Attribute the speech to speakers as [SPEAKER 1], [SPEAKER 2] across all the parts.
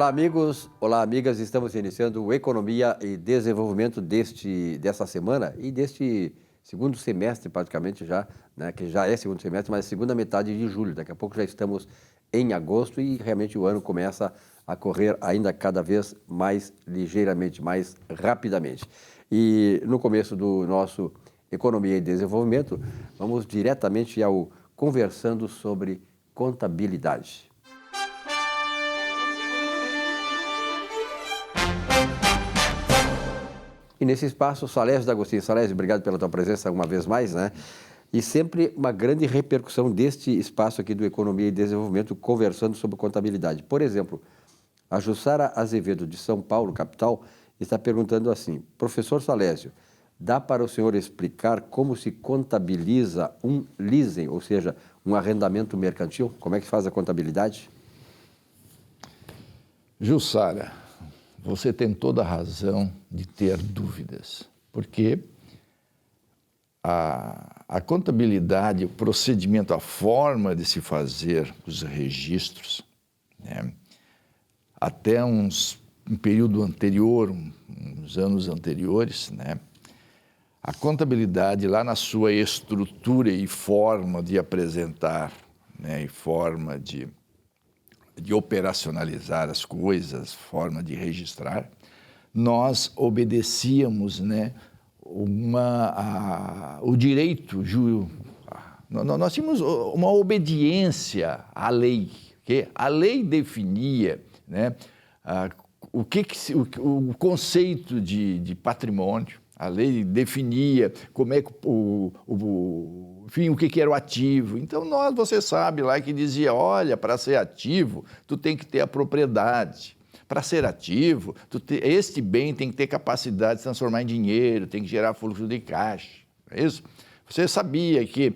[SPEAKER 1] Olá, amigos. Olá, amigas. Estamos iniciando o Economia e Desenvolvimento dessa semana e deste segundo semestre, praticamente já, né, que já é segundo semestre, mas segunda metade de julho. Daqui a pouco já estamos em agosto e realmente o ano começa a correr ainda cada vez mais ligeiramente, mais rapidamente. E no começo do nosso Economia e Desenvolvimento, vamos diretamente ao conversando sobre contabilidade. E nesse espaço, Salésio D'Agostinho. Salésio, obrigado pela tua presença uma vez mais, né? E sempre uma grande repercussão deste espaço aqui do Economia e Desenvolvimento, conversando sobre contabilidade. Por exemplo, a Jussara Azevedo, de São Paulo, capital, está perguntando assim: professor Salésio, dá para o senhor explicar como se contabiliza um leasing, ou seja, um arrendamento mercantil? Como é que faz a contabilidade?
[SPEAKER 2] Jussara, você tem toda a razão de ter dúvidas, porque a contabilidade, o procedimento, a forma de se fazer os registros, né, até um período anterior, uns anos anteriores, né, a contabilidade lá na sua estrutura e forma de apresentar, né, e forma de operacionalizar as coisas, forma de registrar, nós obedecíamos, né, o direito, nós tínhamos uma obediência à lei, que a lei definia, né, o conceito de patrimônio, a lei definia como é que enfim, o que era o ativo. Então, você sabe lá que dizia, olha, para ser ativo, tu tem que ter a propriedade. Para ser ativo, este bem tem que ter capacidade de se transformar em dinheiro, tem que gerar fluxo de caixa. É isso? Você sabia que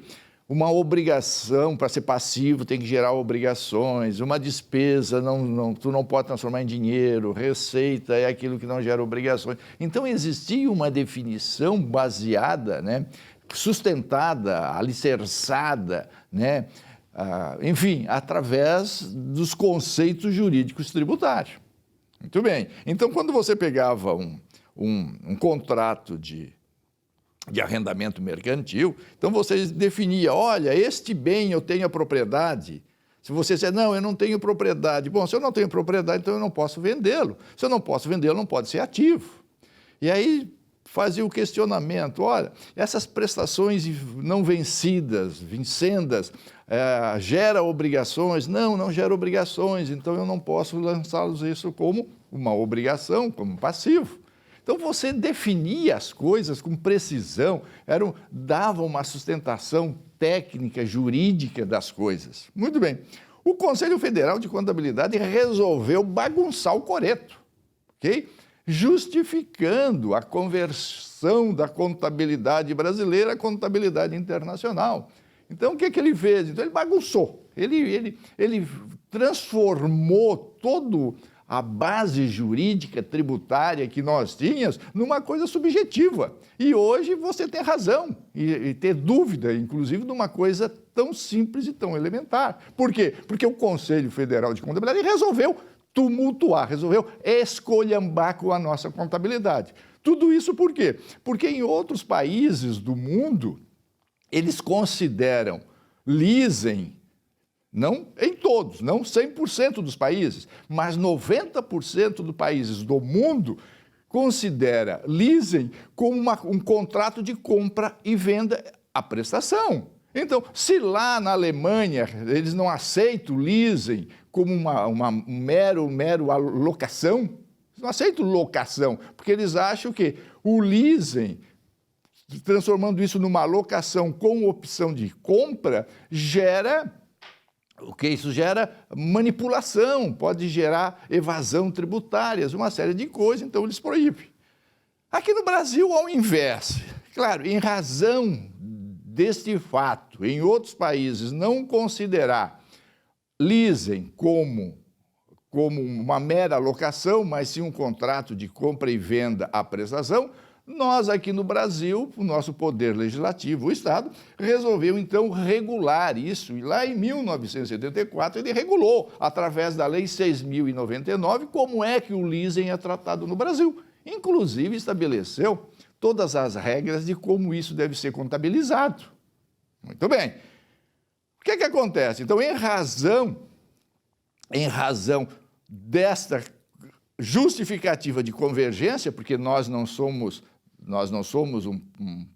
[SPEAKER 2] uma obrigação, para ser passivo, tem que gerar obrigações, uma despesa, tu não pode transformar em dinheiro, receita é aquilo que não gera obrigações. Então, existia uma definição baseada, né, sustentada, alicerçada, né, enfim, através dos conceitos jurídicos tributários. Muito bem. Então, quando você pegava um contrato de arrendamento mercantil, então você definia, olha, este bem eu tenho a propriedade. Se você disser, não, eu não tenho propriedade. Bom, se eu não tenho propriedade, então eu não posso vendê-lo. Se eu não posso vendê-lo, não pode ser ativo. E aí fazia o questionamento, olha, essas prestações não vencidas, vincendas, gera obrigações? Não gera obrigações, então eu não posso lançá-los isso como uma obrigação, como passivo. Então, você definia as coisas com precisão, dava uma sustentação técnica, jurídica das coisas. Muito bem. O Conselho Federal de Contabilidade resolveu bagunçar o coreto, ok? Justificando a conversão da contabilidade brasileira à contabilidade internacional. Então, o que ele fez? Então, ele bagunçou. Ele transformou todo a base jurídica tributária que nós tínhamos numa coisa subjetiva. E hoje você tem razão e ter dúvida, inclusive, de uma coisa tão simples e tão elementar. Por quê? Porque o Conselho Federal de Contabilidade resolveu tumultuar, resolveu esculhambar com a nossa contabilidade. Tudo isso por quê? Porque em outros países do mundo, eles consideram leasing, não em todos, não 100% dos países, mas 90% dos países do mundo considera leasing como um contrato de compra e venda à prestação. Então, se lá na Alemanha eles não aceitam leasing como uma mero alocação, eles não aceitam locação, porque eles acham que o leasing, transformando isso numa alocação com opção de compra, gera isso gera manipulação, pode gerar evasão tributária, uma série de coisas, então eles proíbem. Aqui no Brasil, ao invés, claro, em razão deste fato, em outros países, não considerar leasing como uma mera alocação, mas sim um contrato de compra e venda à prestação, Nós aqui no Brasil, o nosso poder legislativo, o Estado, resolveu então regular isso. E lá em 1974 ele regulou, através da Lei 6.099, como é que o leasing é tratado no Brasil. Inclusive estabeleceu todas as regras de como isso deve ser contabilizado. Muito bem. O que acontece? Então, em razão desta justificativa de convergência, porque nós não somos um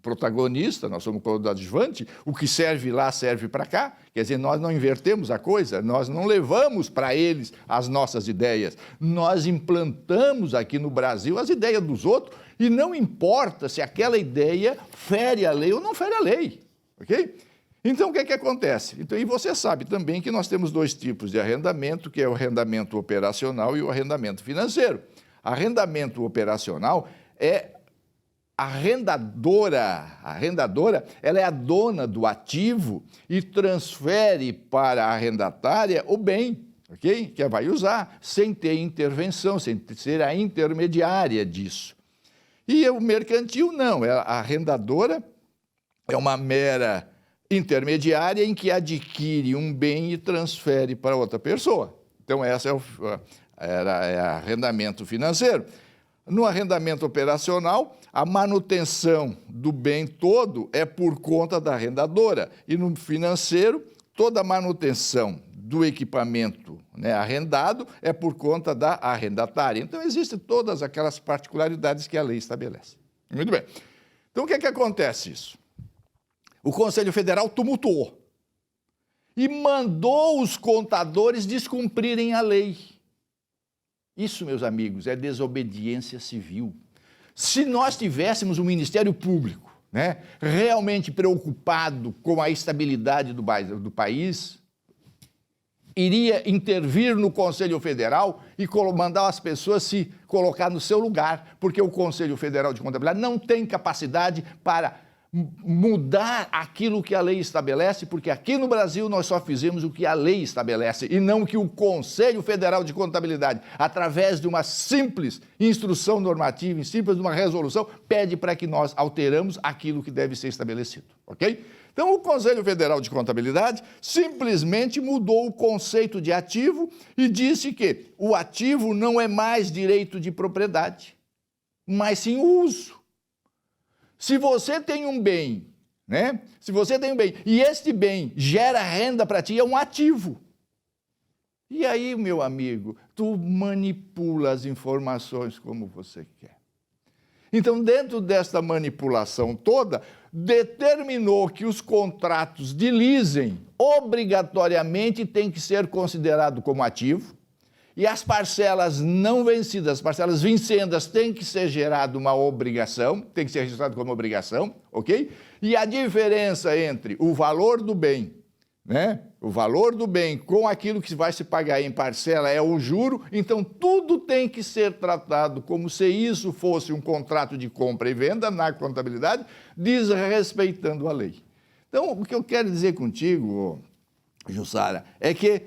[SPEAKER 2] protagonista, nós somos um coadjuvante, o que serve lá serve para cá, quer dizer, nós não invertemos a coisa, nós não levamos para eles as nossas ideias, nós implantamos aqui no Brasil as ideias dos outros e não importa se aquela ideia fere a lei ou não fere a lei, ok? Então, o que acontece? Então, e você sabe também que nós temos dois tipos de arrendamento, que é o arrendamento operacional e o arrendamento financeiro. Arrendamento operacional é a arrendadora, ela é a dona do ativo e transfere para a arrendatária o bem, ok? Que ela vai usar, sem ter intervenção, sem ser a intermediária disso. E o mercantil não, a arrendadora é uma mera intermediária em que adquire um bem e transfere para outra pessoa. Então, esse é arrendamento financeiro. No arrendamento operacional, a manutenção do bem todo é por conta da arrendadora. E no financeiro, toda a manutenção do equipamento, né, arrendado é por conta da arrendatária. Então, existem todas aquelas particularidades que a lei estabelece. Muito bem. Então, o que acontece isso? O Conselho Federal tumultuou e mandou os contadores descumprirem a lei. Isso, meus amigos, é desobediência civil. Se nós tivéssemos um Ministério Público, né, realmente preocupado com a estabilidade do país, iria intervir no Conselho Federal e mandar as pessoas se colocar no seu lugar, porque o Conselho Federal de Contabilidade não tem capacidade para mudar aquilo que a lei estabelece, porque aqui no Brasil nós só fizemos o que a lei estabelece e não o que o Conselho Federal de Contabilidade, através de uma simples instrução normativa, simples de uma resolução, pede para que nós alteramos aquilo que deve ser estabelecido, ok? Então, o Conselho Federal de Contabilidade simplesmente mudou o conceito de ativo e disse que o ativo não é mais direito de propriedade, mas sim uso. Se você tem um bem, né? Se você tem um bem e este bem gera renda para ti, é um ativo. E aí, meu amigo, tu manipula as informações como você quer. Então, dentro desta manipulação toda, determinou que os contratos de leasing obrigatoriamente têm que ser considerados como ativo, e as parcelas não vencidas, as parcelas vincendas, tem que ser gerada uma obrigação, tem que ser registrado como obrigação, ok? E a diferença entre o valor do bem, né? O valor do bem com aquilo que vai se pagar em parcela é o juro, então tudo tem que ser tratado como se isso fosse um contrato de compra e venda na contabilidade, desrespeitando a lei. Então, o que eu quero dizer contigo, Jussara, é que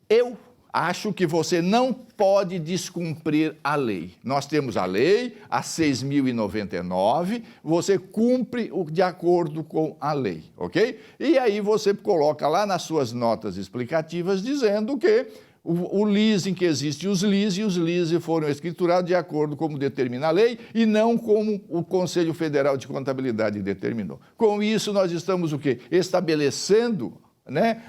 [SPEAKER 2] eu acho que você não pode descumprir a lei. Nós temos a lei, a 6.099, você cumpre de acordo com a lei, ok? E aí você coloca lá nas suas notas explicativas dizendo que o leasing, que existe os leasing foram escriturados de acordo com como determina a lei e não como o Conselho Federal de Contabilidade determinou. Com isso, nós estamos o quê? Estabelecendo, né?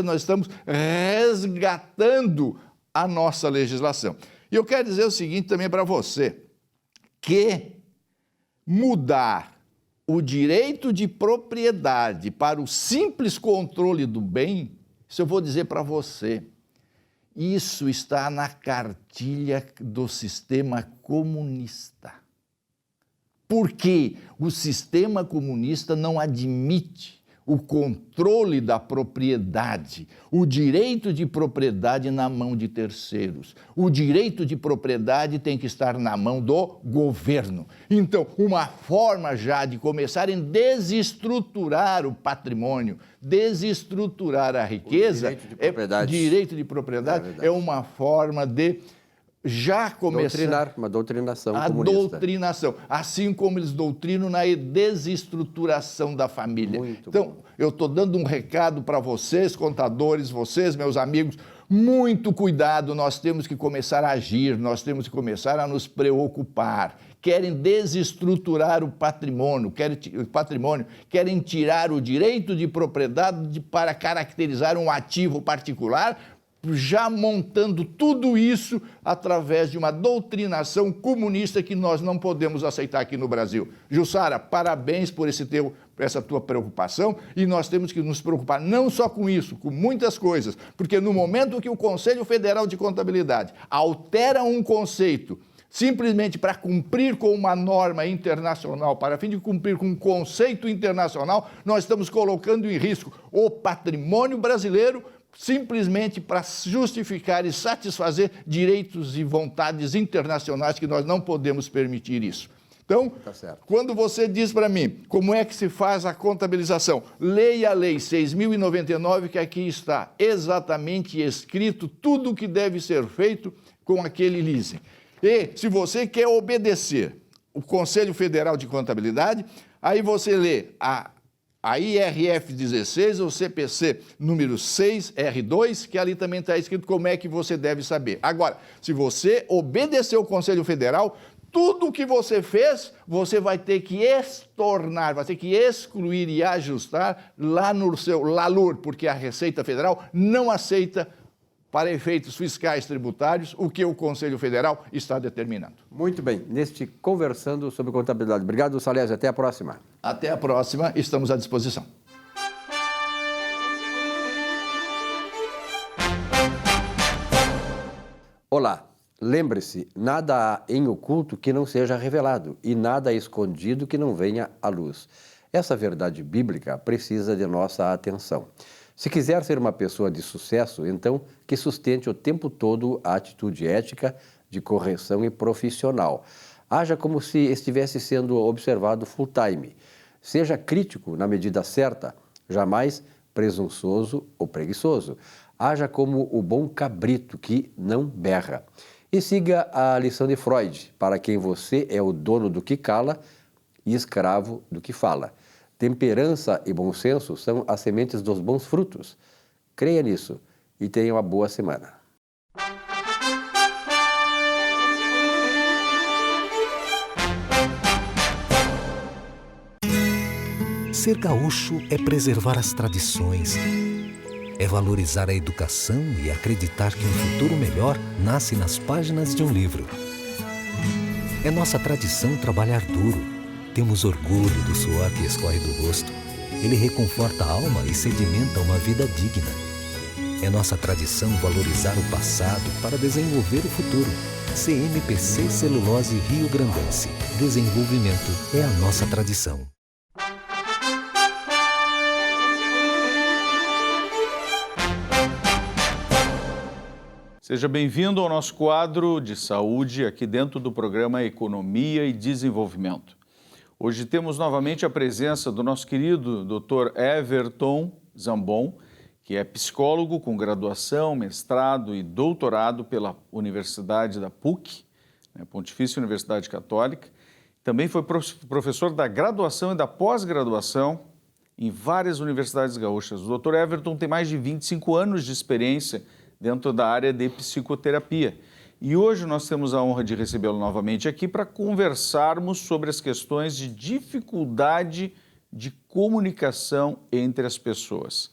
[SPEAKER 2] Nós estamos resgatando a nossa legislação. E eu quero dizer o seguinte também para você, que mudar o direito de propriedade para o simples controle do bem, isso eu vou dizer para você, isso está na cartilha do sistema comunista. Porque o sistema comunista não admite o controle da propriedade, o direito de propriedade na mão de terceiros. O direito de propriedade tem que estar na mão do governo. Então, uma forma já de começarem a desestruturar o patrimônio, desestruturar a riqueza,
[SPEAKER 1] direito de propriedade
[SPEAKER 2] é uma forma de já começaram...
[SPEAKER 1] Uma doutrinação
[SPEAKER 2] a
[SPEAKER 1] comunista.
[SPEAKER 2] doutrinação, assim como eles doutrinam na desestruturação da família.
[SPEAKER 1] Muito
[SPEAKER 2] então,
[SPEAKER 1] bom.
[SPEAKER 2] eu estou dando um recado para vocês, contadores, vocês, meus amigos, muito cuidado, nós temos que começar a agir, nós temos que começar a nos preocupar. Querem desestruturar o patrimônio, querem tirar o direito de propriedade para caracterizar um ativo particular, já montando tudo isso através de uma doutrinação comunista que nós não podemos aceitar aqui no Brasil. Jussara, parabéns por essa tua preocupação, e nós temos que nos preocupar não só com isso, com muitas coisas, porque no momento que o Conselho Federal de Contabilidade altera um conceito simplesmente para cumprir com uma norma internacional, para fim de cumprir com um conceito internacional, nós estamos colocando em risco o patrimônio brasileiro, simplesmente para justificar e satisfazer direitos e vontades internacionais, que nós não podemos permitir isso. Então, quando você diz para mim como é que se faz a contabilização, leia a Lei 6.099, que aqui está exatamente escrito tudo o que deve ser feito com aquele leasing. E se você quer obedecer o Conselho Federal de Contabilidade, aí você lê a IRF 16 ou CPC número 6R2, que ali também está escrito como é que você deve saber. Agora, se você obedecer o Conselho Federal, tudo o que você fez, você vai ter que estornar, vai ter que excluir e ajustar lá no seu LALUR, porque a Receita Federal não aceita, para efeitos fiscais tributários, o que o Conselho Federal está determinando.
[SPEAKER 1] Muito bem. Neste Conversando sobre Contabilidade. Obrigado, Salésio. Até a próxima.
[SPEAKER 2] Até a próxima. Estamos à disposição.
[SPEAKER 1] Olá. Lembre-se, nada há em oculto que não seja revelado e nada escondido que não venha à luz. Essa verdade bíblica precisa de nossa atenção. Se quiser ser uma pessoa de sucesso, então que sustente o tempo todo a atitude ética, de correção e profissional. Haja como se estivesse sendo observado full time. Seja crítico na medida certa, jamais presunçoso ou preguiçoso. Haja como o bom cabrito que não berra. E siga a lição de Freud, para quem você é o dono do que cala e escravo do que fala. Temperança e bom senso são as sementes dos bons frutos. Creia nisso e tenha uma boa semana.
[SPEAKER 3] Ser gaúcho é preservar as tradições, é valorizar a educação e acreditar que um futuro melhor nasce nas páginas de um livro. É nossa tradição trabalhar duro. Temos orgulho do suor que escorre do rosto. Ele reconforta a alma e sedimenta uma vida digna. É nossa tradição valorizar o passado para desenvolver o futuro. CMPC Celulose Rio Grandense. Desenvolvimento é a nossa tradição.
[SPEAKER 4] Seja bem-vindo ao nosso quadro de saúde aqui dentro do programa Economia e Desenvolvimento. Hoje temos novamente a presença do nosso querido Dr. Everton Zambon, que é psicólogo com graduação, mestrado e doutorado pela Universidade da PUC, Pontifícia Universidade Católica. Também foi professor da graduação e da pós-graduação em várias universidades gaúchas. O Dr. Everton tem mais de 25 anos de experiência dentro da área de psicoterapia. E hoje nós temos a honra de recebê-lo novamente aqui para conversarmos sobre as questões de dificuldade de comunicação entre as pessoas.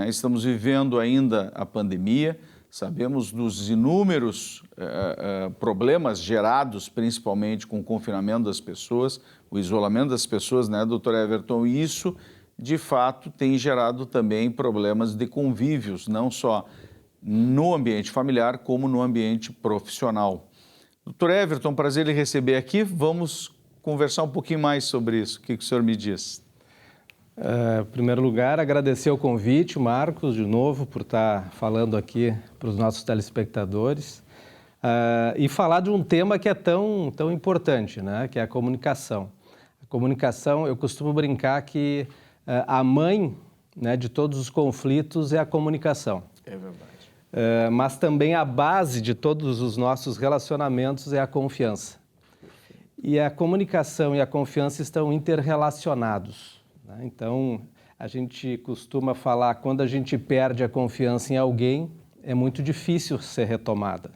[SPEAKER 4] Estamos vivendo ainda a pandemia, sabemos dos inúmeros problemas gerados principalmente com o confinamento das pessoas, o isolamento das pessoas, doutor Everton? E isso, de fato, tem gerado também problemas de convívios, não só no ambiente familiar, como no ambiente profissional. Doutor Everton, prazer em receber aqui. Vamos conversar um pouquinho mais sobre isso. O que o senhor me diz?
[SPEAKER 5] Em primeiro lugar, agradecer o convite, Marcos, de novo, por estar falando aqui para os nossos telespectadores e falar de um tema que é tão importante, que é a comunicação. A comunicação, eu costumo brincar que a mãe de todos os conflitos é a comunicação.
[SPEAKER 4] É verdade.
[SPEAKER 5] mas também a base de todos os nossos relacionamentos é a confiança. E a comunicação e a confiança estão interrelacionados, né? Então, a gente costuma falar, quando a gente perde a confiança em alguém, é muito difícil ser retomada.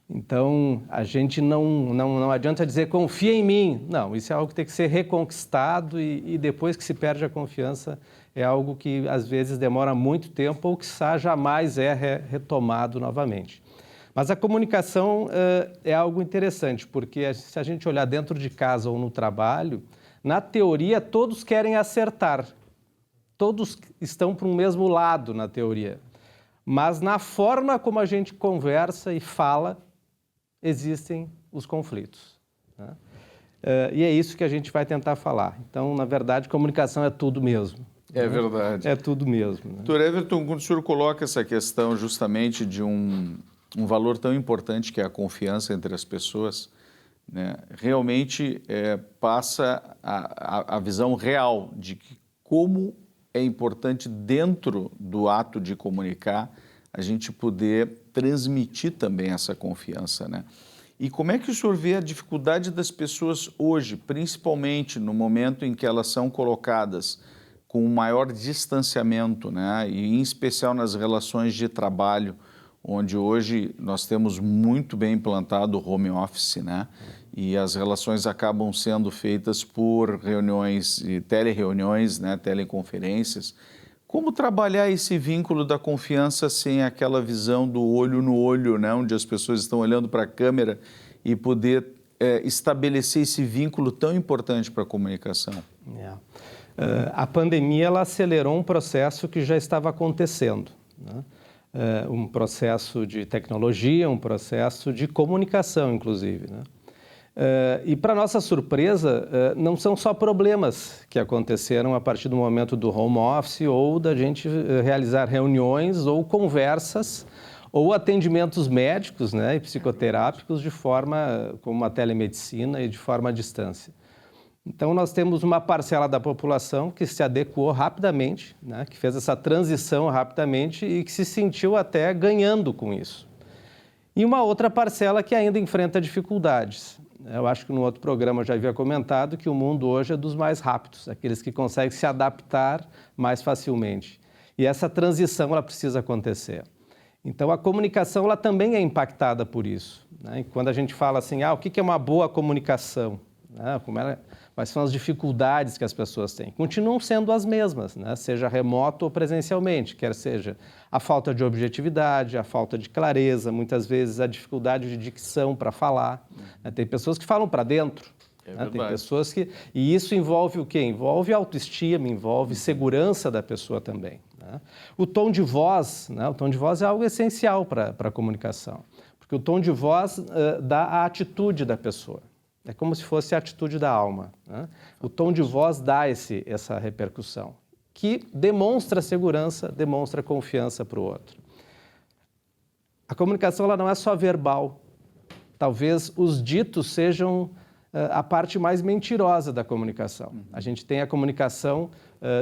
[SPEAKER 5] Então, a gente não adianta dizer confia em mim. Não, isso é algo que tem que ser reconquistado e depois que se perde a confiança é algo que às vezes demora muito tempo ou que jamais é retomado novamente. Mas a comunicação é algo interessante, porque se a gente olhar dentro de casa ou no trabalho, na teoria todos querem acertar. Todos estão para o mesmo lado na teoria. Mas na forma como a gente conversa e fala, existem os conflitos, né? E é isso que a gente vai tentar falar. Então, na verdade, comunicação é tudo mesmo.
[SPEAKER 4] É verdade.
[SPEAKER 5] É tudo mesmo, né?
[SPEAKER 4] Doutor Everton, quando o senhor coloca essa questão justamente de um valor tão importante que é a confiança entre as pessoas, né, realmente passa a visão real de que como é importante dentro do ato de comunicar a gente poder transmitir também essa confiança, né? E como é que o senhor vê a dificuldade das pessoas hoje, principalmente no momento em que elas são colocadas com um maior distanciamento, né? E em especial nas relações de trabalho, onde hoje nós temos muito bem implantado o home office, né? E as relações acabam sendo feitas por reuniões e telereuniões, né? Teleconferências. Como trabalhar esse vínculo da confiança sem aquela visão do olho no olho, né? Onde as pessoas estão olhando para a câmera e poder estabelecer esse vínculo tão importante para a comunicação?
[SPEAKER 5] A pandemia ela acelerou um processo que já estava acontecendo, né? Um processo de tecnologia, um processo de comunicação, inclusive, né? E, para nossa surpresa, não são só problemas que aconteceram a partir do momento do home office ou da gente realizar reuniões ou conversas ou atendimentos médicos, né, e psicoterápicos de forma como a telemedicina e de forma à distância. Então, nós temos uma parcela da população que se adequou rapidamente, né, que fez essa transição rapidamente e que se sentiu até ganhando com isso. E uma outra parcela que ainda enfrenta dificuldades. Eu acho que no outro programa eu já havia comentado que o mundo hoje é dos mais rápidos, aqueles que conseguem se adaptar mais facilmente. E essa transição ela precisa acontecer. Então, a comunicação ela também é impactada por isso, né? E quando a gente fala assim, o que é uma boa comunicação? Quais são as dificuldades que as pessoas têm? Continuam sendo as mesmas, né? Seja remoto ou presencialmente, quer seja a falta de objetividade, a falta de clareza, muitas vezes a dificuldade de dicção para falar, né? Tem pessoas que falam para dentro, né? Tem pessoas que... E isso envolve o quê? Envolve autoestima, envolve segurança da pessoa também, né? O tom de voz, né? O tom de voz é algo essencial para a comunicação, porque o tom de voz dá a atitude da pessoa. É como se fosse a atitude da alma, né? O tom de voz dá essa repercussão, que demonstra segurança, demonstra confiança para o outro. A comunicação ela não é só verbal. Talvez os ditos sejam a parte mais mentirosa da comunicação. A gente tem a comunicação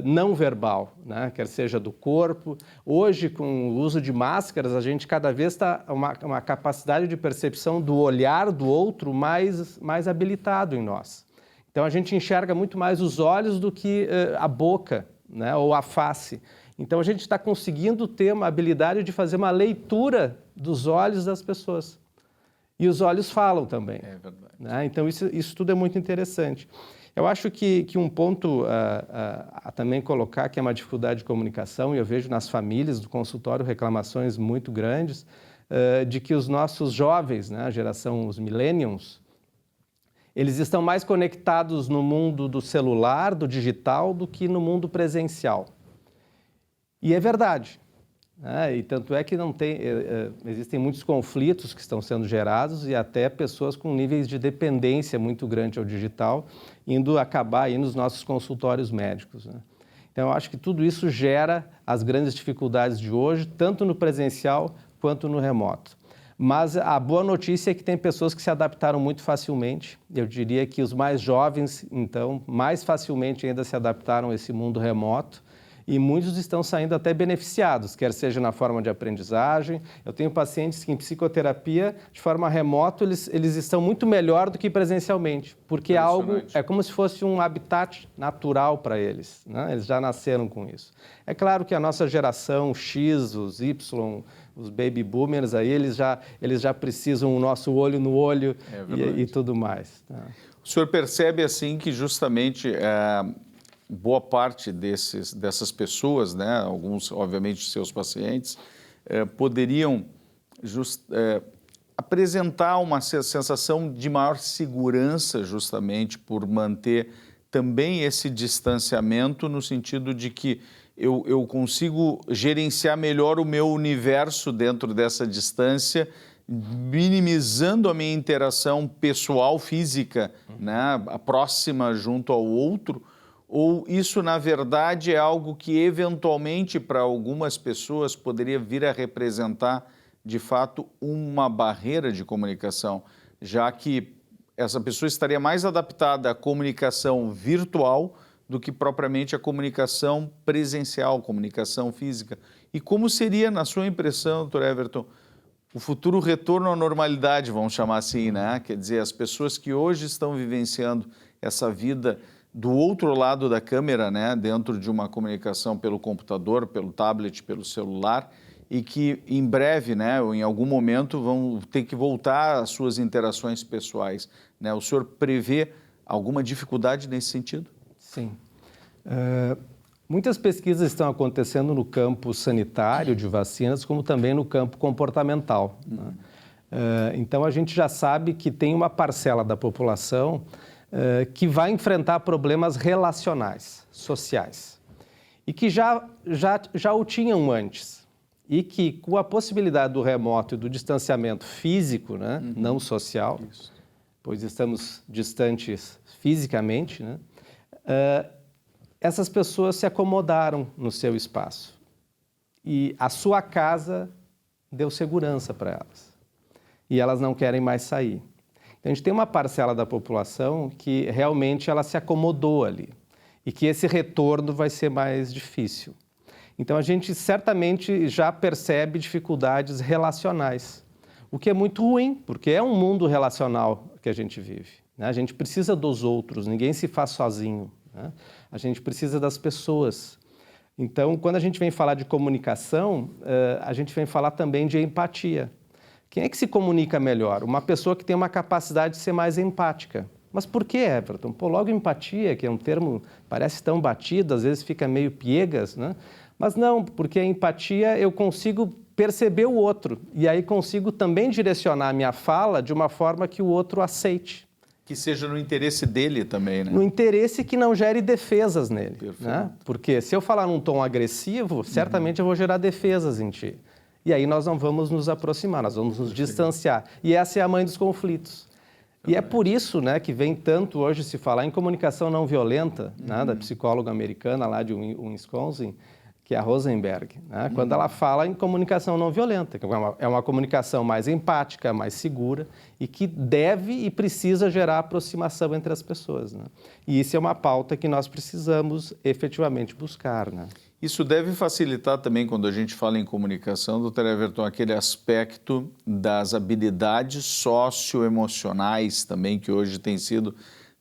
[SPEAKER 5] não verbal, né? Quer seja do corpo. Hoje, com o uso de máscaras, a gente cada vez está uma capacidade de percepção do olhar do outro mais habilitado em nós. Então, a gente enxerga muito mais os olhos do que a boca, né? Ou a face. Então, a gente está conseguindo ter uma habilidade de fazer uma leitura dos olhos das pessoas. E os olhos falam também.
[SPEAKER 4] É verdade.
[SPEAKER 5] Né? Então, isso tudo é muito interessante. Eu acho que um ponto a também colocar, que é uma dificuldade de comunicação, e eu vejo nas famílias do consultório reclamações muito grandes, de que os nossos jovens, né, a geração, os millennials, eles estão mais conectados no mundo do celular, do digital, do que no mundo presencial. E é verdade. E tanto é que existem muitos conflitos que estão sendo gerados e até pessoas com níveis de dependência muito grande ao digital acabar aí nos nossos consultórios médicos, né? Então, eu acho que tudo isso gera as grandes dificuldades de hoje, tanto no presencial quanto no remoto. Mas a boa notícia é que tem pessoas que se adaptaram muito facilmente. Eu diria que os mais jovens, então, mais facilmente ainda se adaptaram a esse mundo remoto. E muitos estão saindo até beneficiados, quer seja na forma de aprendizagem. Eu tenho pacientes que em psicoterapia, de forma remota, eles estão muito melhor do que presencialmente, porque é como se fosse um habitat natural para eles, né? Eles já nasceram com isso. É claro que a nossa geração X, os Y, os baby boomers, aí eles já precisam o nosso olho no olho e tudo mais. Tá?
[SPEAKER 4] O senhor percebe assim que justamente boa parte dessas pessoas, né, alguns, obviamente, seus pacientes, poderiam apresentar uma sensação de maior segurança justamente por manter também esse distanciamento no sentido de que eu consigo gerenciar melhor o meu universo dentro dessa distância, minimizando a minha interação pessoal, física, né, próxima junto ao outro, ou isso, na verdade, é algo que, eventualmente, para algumas pessoas, poderia vir a representar, de fato, uma barreira de comunicação, já que essa pessoa estaria mais adaptada à comunicação virtual do que propriamente a comunicação presencial, comunicação física. E como seria, na sua impressão, Dr. Everton, o futuro retorno à normalidade, vamos chamar assim, né? Quer dizer, as pessoas que hoje estão vivenciando essa vida do outro lado da câmera, né? Dentro de uma comunicação pelo computador, pelo tablet, pelo celular, e que em breve, né, ou em algum momento, vão ter que voltar às suas interações pessoais, né? O senhor prevê alguma dificuldade nesse sentido?
[SPEAKER 5] Sim. Muitas pesquisas estão acontecendo no campo sanitário de vacinas, como também no campo comportamental, né? Então, a gente já sabe que tem uma parcela da população que vai enfrentar problemas relacionais, sociais, e que já o tinham antes, e que com a possibilidade do remoto e do distanciamento físico, né, não social, pois estamos distantes fisicamente, né, essas pessoas se acomodaram no seu espaço e a sua casa deu segurança para elas e elas não querem mais sair. Então, a gente tem uma parcela da população que realmente ela se acomodou ali e que esse retorno vai ser mais difícil. Então, a gente certamente já percebe dificuldades relacionais, o que é muito ruim, porque é um mundo relacional que a gente vive, né? A gente precisa dos outros, ninguém se faz sozinho, né? A gente precisa das pessoas. Então, quando a gente vem falar de comunicação, a gente vem falar também de empatia. Quem é que se comunica melhor? Uma pessoa que tem uma capacidade de ser mais empática. Mas por que, Everton? Pô, logo empatia, que é um termo parece tão batido, às vezes fica meio piegas, né? Mas não, porque a empatia eu consigo perceber o outro e aí consigo também direcionar a minha fala de uma forma que o outro aceite.
[SPEAKER 4] Que seja no interesse dele também, né?
[SPEAKER 5] No interesse que não gere defesas nele, né? Porque se eu falar num tom agressivo, certamente eu vou gerar defesas em ti. E aí nós não vamos nos aproximar, nós vamos nos distanciar. E essa é a mãe dos conflitos. E é por isso, né, que vem tanto hoje se falar em comunicação não violenta, né, da psicóloga americana lá de Wisconsin, que é a Rosenberg, né? Quando ela fala em comunicação não violenta, que é uma comunicação mais empática, mais segura e que deve e precisa gerar aproximação entre as pessoas, né? E isso é uma pauta que nós precisamos efetivamente buscar, né?
[SPEAKER 4] Isso deve facilitar também, quando a gente fala em comunicação, Dr. Everton, aquele aspecto das habilidades socioemocionais também, que hoje têm sido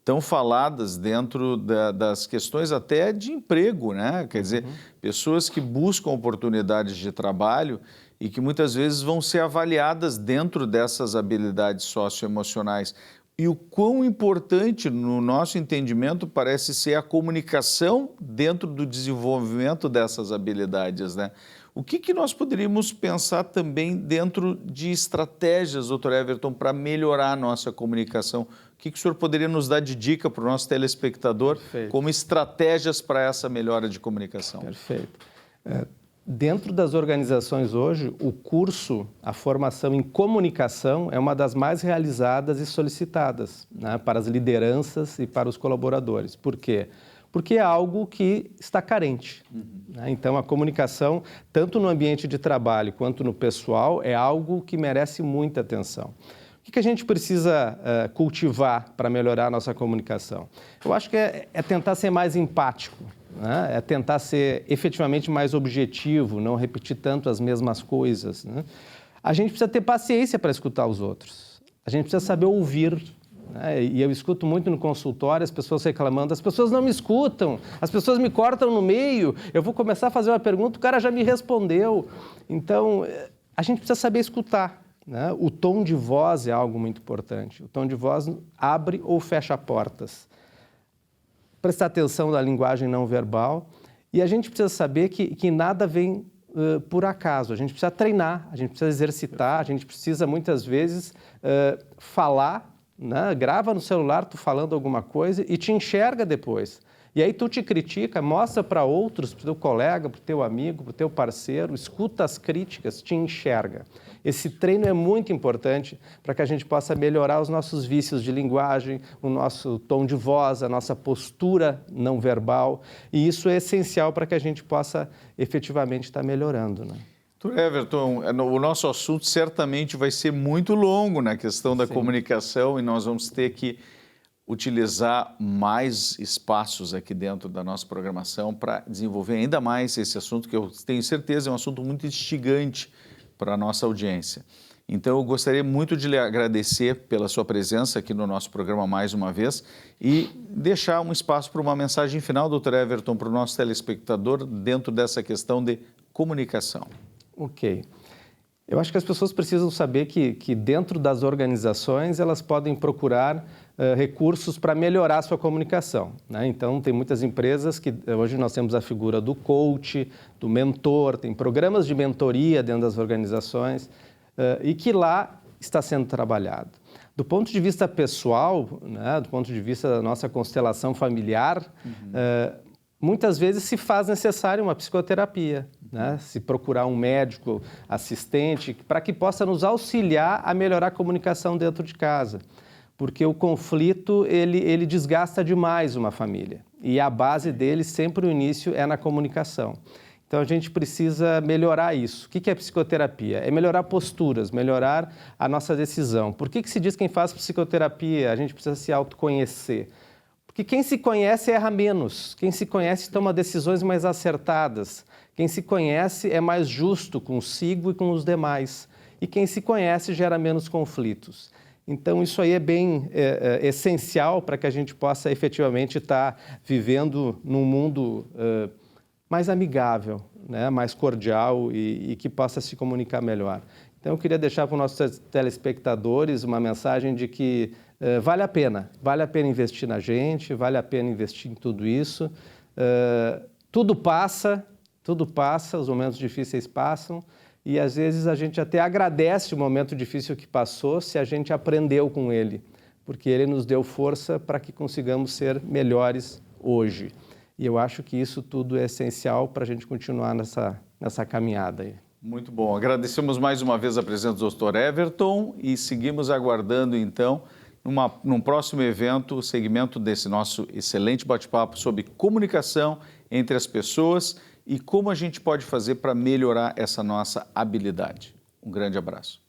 [SPEAKER 4] tão faladas dentro das questões até de emprego, né? Quer dizer, pessoas que buscam oportunidades de trabalho e que muitas vezes vão ser avaliadas dentro dessas habilidades socioemocionais. E o quão importante, no nosso entendimento, parece ser a comunicação dentro do desenvolvimento dessas habilidades, né? O que nós poderíamos pensar também dentro de estratégias, doutor Everton, para melhorar a nossa comunicação? O que o senhor poderia nos dar de dica para o nosso telespectador como estratégias para essa melhora de comunicação?
[SPEAKER 5] Perfeito. Dentro das organizações hoje, o curso, a formação em comunicação é uma das mais realizadas e solicitadas, né, para as lideranças e para os colaboradores. Por quê? Porque é algo que está carente, né? Então, a comunicação, tanto no ambiente de trabalho quanto no pessoal, é algo que merece muita atenção. O que a gente precisa cultivar para melhorar a nossa comunicação? Eu acho que é tentar ser mais empático, né? É tentar ser efetivamente mais objetivo, não repetir tanto as mesmas coisas, né? A gente precisa ter paciência para escutar os outros. A gente precisa saber ouvir, né? E eu escuto muito no consultório as pessoas reclamando, as pessoas não me escutam, as pessoas me cortam no meio, eu vou começar a fazer uma pergunta, o cara já me respondeu. Então, a gente precisa saber escutar, né? O tom de voz é algo muito importante. O tom de voz abre ou fecha portas. Prestar atenção na linguagem não verbal. E a gente precisa saber que nada vem por acaso. A gente precisa treinar, a gente precisa exercitar, a gente precisa muitas vezes falar, né? Grava no celular tu falando alguma coisa e te enxerga depois. E aí tu te critica, mostra para outros, para o teu colega, para o teu amigo, para o teu parceiro, escuta as críticas, te enxerga. Esse treino é muito importante para que a gente possa melhorar os nossos vícios de linguagem, o nosso tom de voz, a nossa postura não verbal, e isso é essencial para que a gente possa efetivamente estar melhorando, né?
[SPEAKER 4] Doutor Everton, o nosso assunto certamente vai ser muito longo na questão da
[SPEAKER 5] Sim.
[SPEAKER 4] comunicação e nós vamos ter que utilizar mais espaços aqui dentro da nossa programação para desenvolver ainda mais esse assunto, que eu tenho certeza é um assunto muito instigante para a nossa audiência. Então, eu gostaria muito de lhe agradecer pela sua presença aqui no nosso programa mais uma vez e deixar um espaço para uma mensagem final, doutor Everton, para o nosso telespectador dentro dessa questão de comunicação.
[SPEAKER 5] Ok. Eu acho que as pessoas precisam saber que dentro das organizações elas podem procurar recursos para melhorar a sua comunicação, né? Então, tem muitas empresas que hoje nós temos a figura do coach, do mentor, tem programas de mentoria dentro das organizações e que lá está sendo trabalhado. Do ponto de vista pessoal, né, do ponto de vista da nossa constelação familiar, muitas vezes se faz necessário uma psicoterapia, né? Se procurar um médico assistente para que possa nos auxiliar a melhorar a comunicação dentro de casa. Porque o conflito, ele desgasta demais uma família. E a base dele, sempre o início, é na comunicação. Então, a gente precisa melhorar isso. O que é psicoterapia? É melhorar posturas, melhorar a nossa decisão. Por que se diz que quem faz psicoterapia, a gente precisa se autoconhecer? Porque quem se conhece erra menos. Quem se conhece toma decisões mais acertadas. Quem se conhece é mais justo consigo e com os demais. E quem se conhece gera menos conflitos. Então, isso aí é bem essencial para que a gente possa efetivamente estar vivendo num mundo mais amigável, né? Mais cordial e que possa se comunicar melhor. Então, eu queria deixar para os nossos telespectadores uma mensagem de que vale a pena investir na gente, vale a pena investir em tudo isso. Tudo passa, os momentos difíceis passam. E, às vezes, a gente até agradece o momento difícil que passou se a gente aprendeu com ele, porque ele nos deu força para que consigamos ser melhores hoje. E eu acho que isso tudo é essencial para a gente continuar nessa caminhada aí.
[SPEAKER 4] Muito bom. Agradecemos mais uma vez a presença do Dr. Everton e seguimos aguardando, então, num próximo evento, o segmento desse nosso excelente bate-papo sobre comunicação entre as pessoas e como a gente pode fazer para melhorar essa nossa habilidade. Um grande abraço.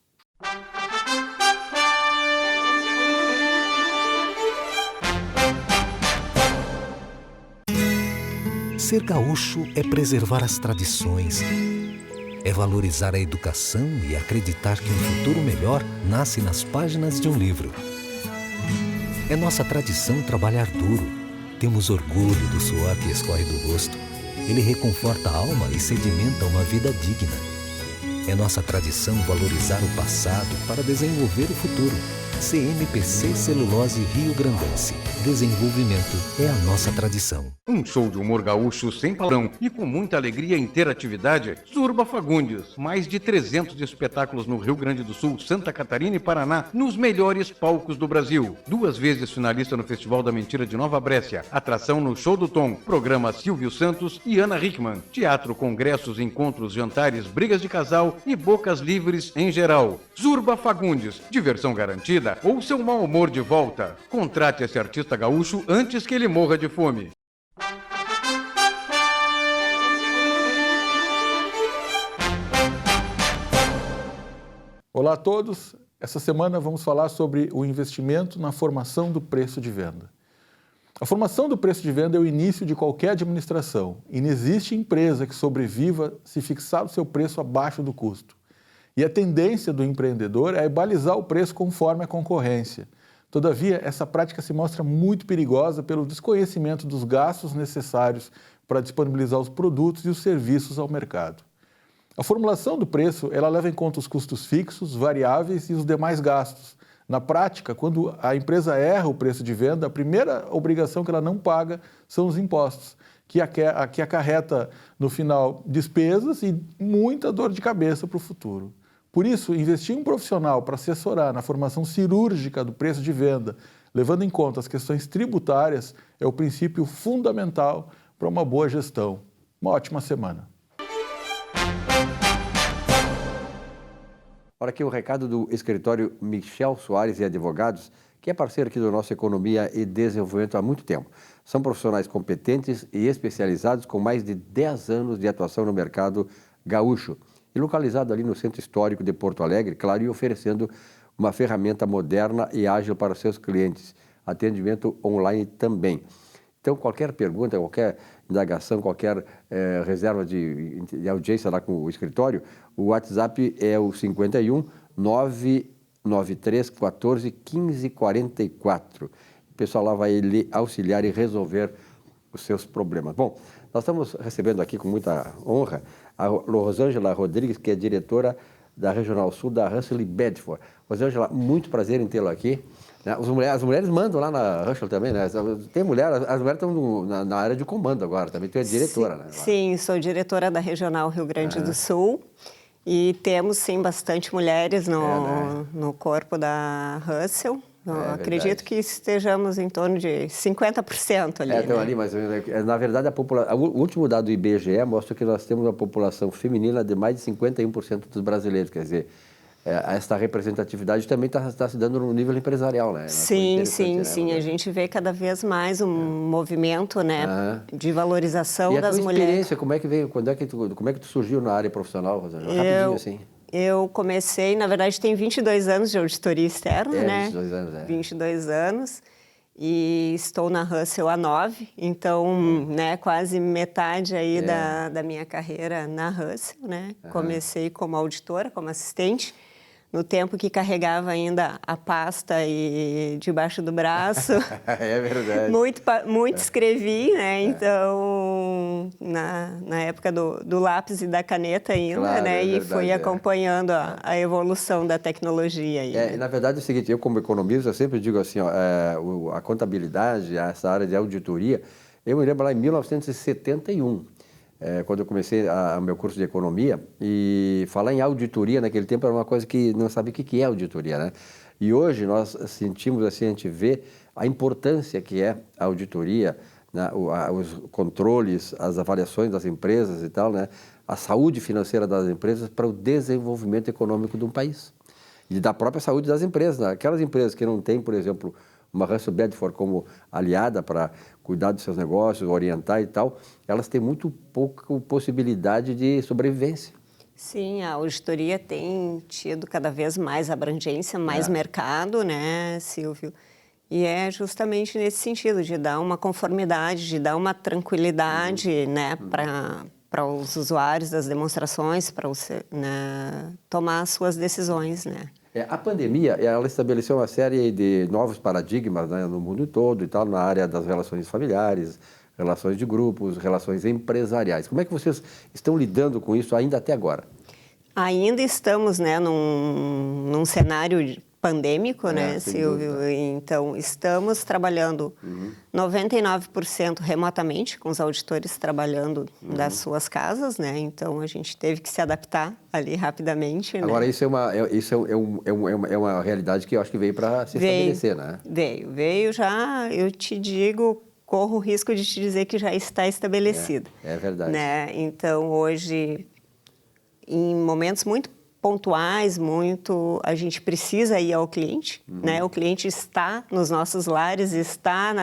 [SPEAKER 3] Ser gaúcho é preservar as tradições, é valorizar a educação e acreditar que um futuro melhor nasce nas páginas de um livro. É nossa tradição trabalhar duro. Temos orgulho do suor que escorre do rosto. Ele reconforta a alma e sedimenta uma vida digna. É nossa tradição valorizar o passado para desenvolver o futuro. CMPC Celulose Rio Grandense. Desenvolvimento é a nossa tradição.
[SPEAKER 6] Um show de humor gaúcho sem palavrão e com muita alegria e interatividade. Zurba Fagundes. Mais de 300 espetáculos no Rio Grande do Sul, Santa Catarina e Paraná, nos melhores palcos do Brasil. 2 vezes finalista no Festival da Mentira de Nova Brécia. Atração no Show do Tom. Programa Silvio Santos e Ana Hickman. Teatro, congressos, encontros, jantares, brigas de casal e bocas livres em geral. Zurba Fagundes. Diversão garantida ou seu mau humor de volta. Contrate esse artista gaúcho antes que ele morra de fome.
[SPEAKER 1] Olá a todos,
[SPEAKER 7] Essa semana vamos falar sobre o investimento na formação do preço de venda. A formação do preço de venda é o início de qualquer administração e não existe empresa que sobreviva se fixar o seu preço abaixo do custo. E a tendência do empreendedor é balizar o preço conforme a concorrência. Todavia, essa prática se mostra muito perigosa pelo desconhecimento dos gastos necessários para disponibilizar os produtos e os serviços ao mercado. A formulação do preço, ela leva em conta os custos fixos, variáveis e os demais gastos. Na prática, quando a empresa erra o preço de venda, a primeira obrigação que ela não paga são os impostos, que acarreta, no final, despesas e muita dor de cabeça para o futuro. Por isso, investir em um profissional para assessorar na formação cirúrgica do preço de venda, levando em conta as questões tributárias, é o princípio fundamental para uma boa gestão. Uma ótima semana.
[SPEAKER 1] Olha aqui o recado do escritório Michel Soares e Advogados, que é parceiro aqui do nosso Economia e Desenvolvimento há muito tempo. São profissionais competentes e especializados com mais de 10 anos de atuação no mercado gaúcho e localizado ali no Centro Histórico de Porto Alegre, claro, e oferecendo uma ferramenta moderna e ágil para os seus clientes. Atendimento online também. Então, qualquer pergunta, qualquer indagação, qualquer reserva de audiência lá com o escritório, o WhatsApp é o 51 993 14 15 44. O pessoal lá vai lhe auxiliar e resolver os seus problemas. Bom, nós estamos recebendo aqui com muita honra a Rosângela Rodrigues, que é diretora da Regional Sul da Russell Bedford. Rosângela, muito prazer em tê-la aqui. As mulheres mandam lá na Russell também, né? Tem mulher, as mulheres estão na área de comando agora, também tu é diretora, né?
[SPEAKER 8] Sim, sou diretora da Regional Rio Grande do Sul e temos, sim, bastante mulheres no corpo da Russell. Acredito que estejamos em torno de 50% ali.
[SPEAKER 1] Então, ali, mas na verdade o último dado do IBGE mostra que nós temos uma população feminina de mais de 51% dos brasileiros, quer dizer, essa representatividade também está se dando no nível empresarial, né?
[SPEAKER 8] Sim. A gente vê cada vez mais um movimento, né, de valorização das mulheres. E a tua experiência,
[SPEAKER 1] como é que veio, como é que tu surgiu na área profissional, Rosângela? Rapidinho, assim.
[SPEAKER 8] Eu comecei, na verdade, tem 22 anos de auditoria externa, né?
[SPEAKER 1] 22 anos,
[SPEAKER 8] 22 anos. E estou na Russell há 9, então, né, quase metade aí da minha carreira na Russell, né? Comecei como auditora, como assistente, no tempo que carregava ainda a pasta e debaixo do braço.
[SPEAKER 1] É verdade.
[SPEAKER 8] Muito escrevi, né? Então, na época do lápis e da caneta ainda, claro, né? E fui acompanhando a evolução da tecnologia aí.
[SPEAKER 1] Na verdade é o seguinte, eu como economista, eu sempre digo assim, a contabilidade, essa área de auditoria, eu me lembro lá em 1971, quando eu comecei o meu curso de economia, e falar em auditoria naquele tempo era uma coisa que não sabia o que é auditoria, né? E hoje nós sentimos, assim, a gente vê a importância que é a auditoria, né? Os controles, as avaliações das empresas e tal, né? A saúde financeira das empresas para o desenvolvimento econômico de um país. E da própria saúde das empresas, né? Aquelas empresas que não têm, por exemplo, uma Russell Bedford como aliada para cuidar dos seus negócios, orientar e tal, elas têm muito pouca possibilidade de sobrevivência.
[SPEAKER 8] Sim, a auditoria tem tido cada vez mais abrangência, mais mercado, né, Silvio? E é justamente nesse sentido, de dar uma conformidade, de dar uma tranquilidade, né, para os usuários das demonstrações, para tomar as suas decisões, né?
[SPEAKER 1] A pandemia, ela estabeleceu uma série de novos paradigmas, né, no mundo todo e tal, na área das relações familiares, relações de grupos, relações empresariais. Como é que vocês estão lidando com isso ainda até agora? Ainda estamos, né, num cenário pandêmico, né, Silvio? Dúvida. Então, estamos trabalhando 99% remotamente, com os auditores trabalhando das suas casas, né? Então, a gente teve que se adaptar ali rapidamente. Agora, né? Isso é uma realidade que eu acho que veio para se estabelecer, né? Veio já, eu te digo, corro o risco de te dizer que já está estabelecida. É verdade. Né? Então, hoje, em momentos muito pontuais, a gente precisa ir ao cliente, né? O cliente está nos nossos lares, está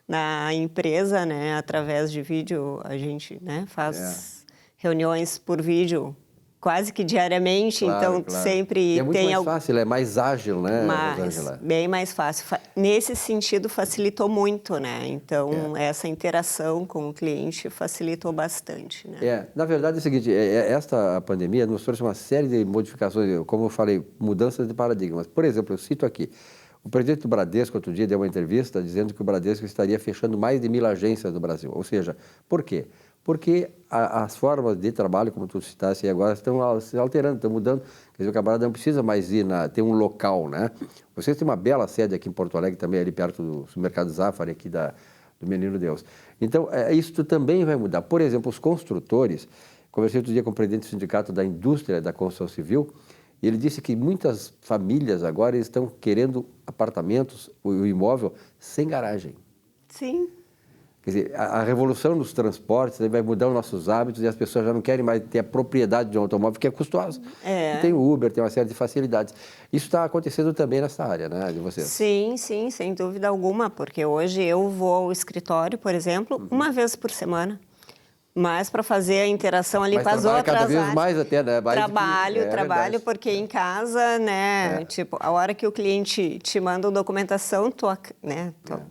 [SPEAKER 1] na empresa, né? Através de vídeo, a gente, né, faz reuniões por vídeo
[SPEAKER 8] quase que diariamente,
[SPEAKER 1] Claro,
[SPEAKER 8] então sempre
[SPEAKER 1] E é muito
[SPEAKER 8] tem
[SPEAKER 1] mais fácil, é mais ágil, né,
[SPEAKER 8] mais,
[SPEAKER 1] Rosângela?
[SPEAKER 8] bem mais fácil. Nesse sentido, facilitou muito, né? Então, essa interação com o cliente facilitou bastante, né?
[SPEAKER 1] Na verdade é o seguinte, esta pandemia nos trouxe uma série de modificações, como eu falei, mudanças de paradigmas. Por exemplo, eu cito aqui, o presidente do Bradesco, outro dia, deu uma entrevista dizendo que o Bradesco estaria fechando mais de 1000 agências do Brasil. Ou seja, por quê? Porque as formas de trabalho, como tu citaste aí agora, estão se alterando, estão mudando. Quer dizer, o camarada não precisa mais ir ter um local, né? Vocês têm uma bela sede aqui em Porto Alegre, também ali perto do supermercado Zafari, aqui do Menino Deus. Então, isso também vai mudar. Por exemplo, os construtores, conversei outro dia com o presidente do sindicato da indústria da construção civil, e ele disse que muitas famílias agora estão querendo apartamentos, o imóvel, sem garagem.
[SPEAKER 8] Sim.
[SPEAKER 1] Quer dizer, a revolução dos transportes vai mudar os nossos hábitos e as pessoas já não querem mais ter a propriedade de um automóvel, que é custoso. Tem o Uber, tem uma série de facilidades. Isso está acontecendo também nessa área, né, de vocês?
[SPEAKER 8] Sim, sim, sem dúvida alguma, porque hoje eu vou ao escritório, por exemplo, uma vez por semana. Mas para fazer a interação ali com as outras
[SPEAKER 1] cada vez
[SPEAKER 8] áreas.
[SPEAKER 1] mais até, né? Mais
[SPEAKER 8] Trabalho,
[SPEAKER 1] verdade.
[SPEAKER 8] porque em casa, né, tipo, a hora que o cliente te manda uma documentação,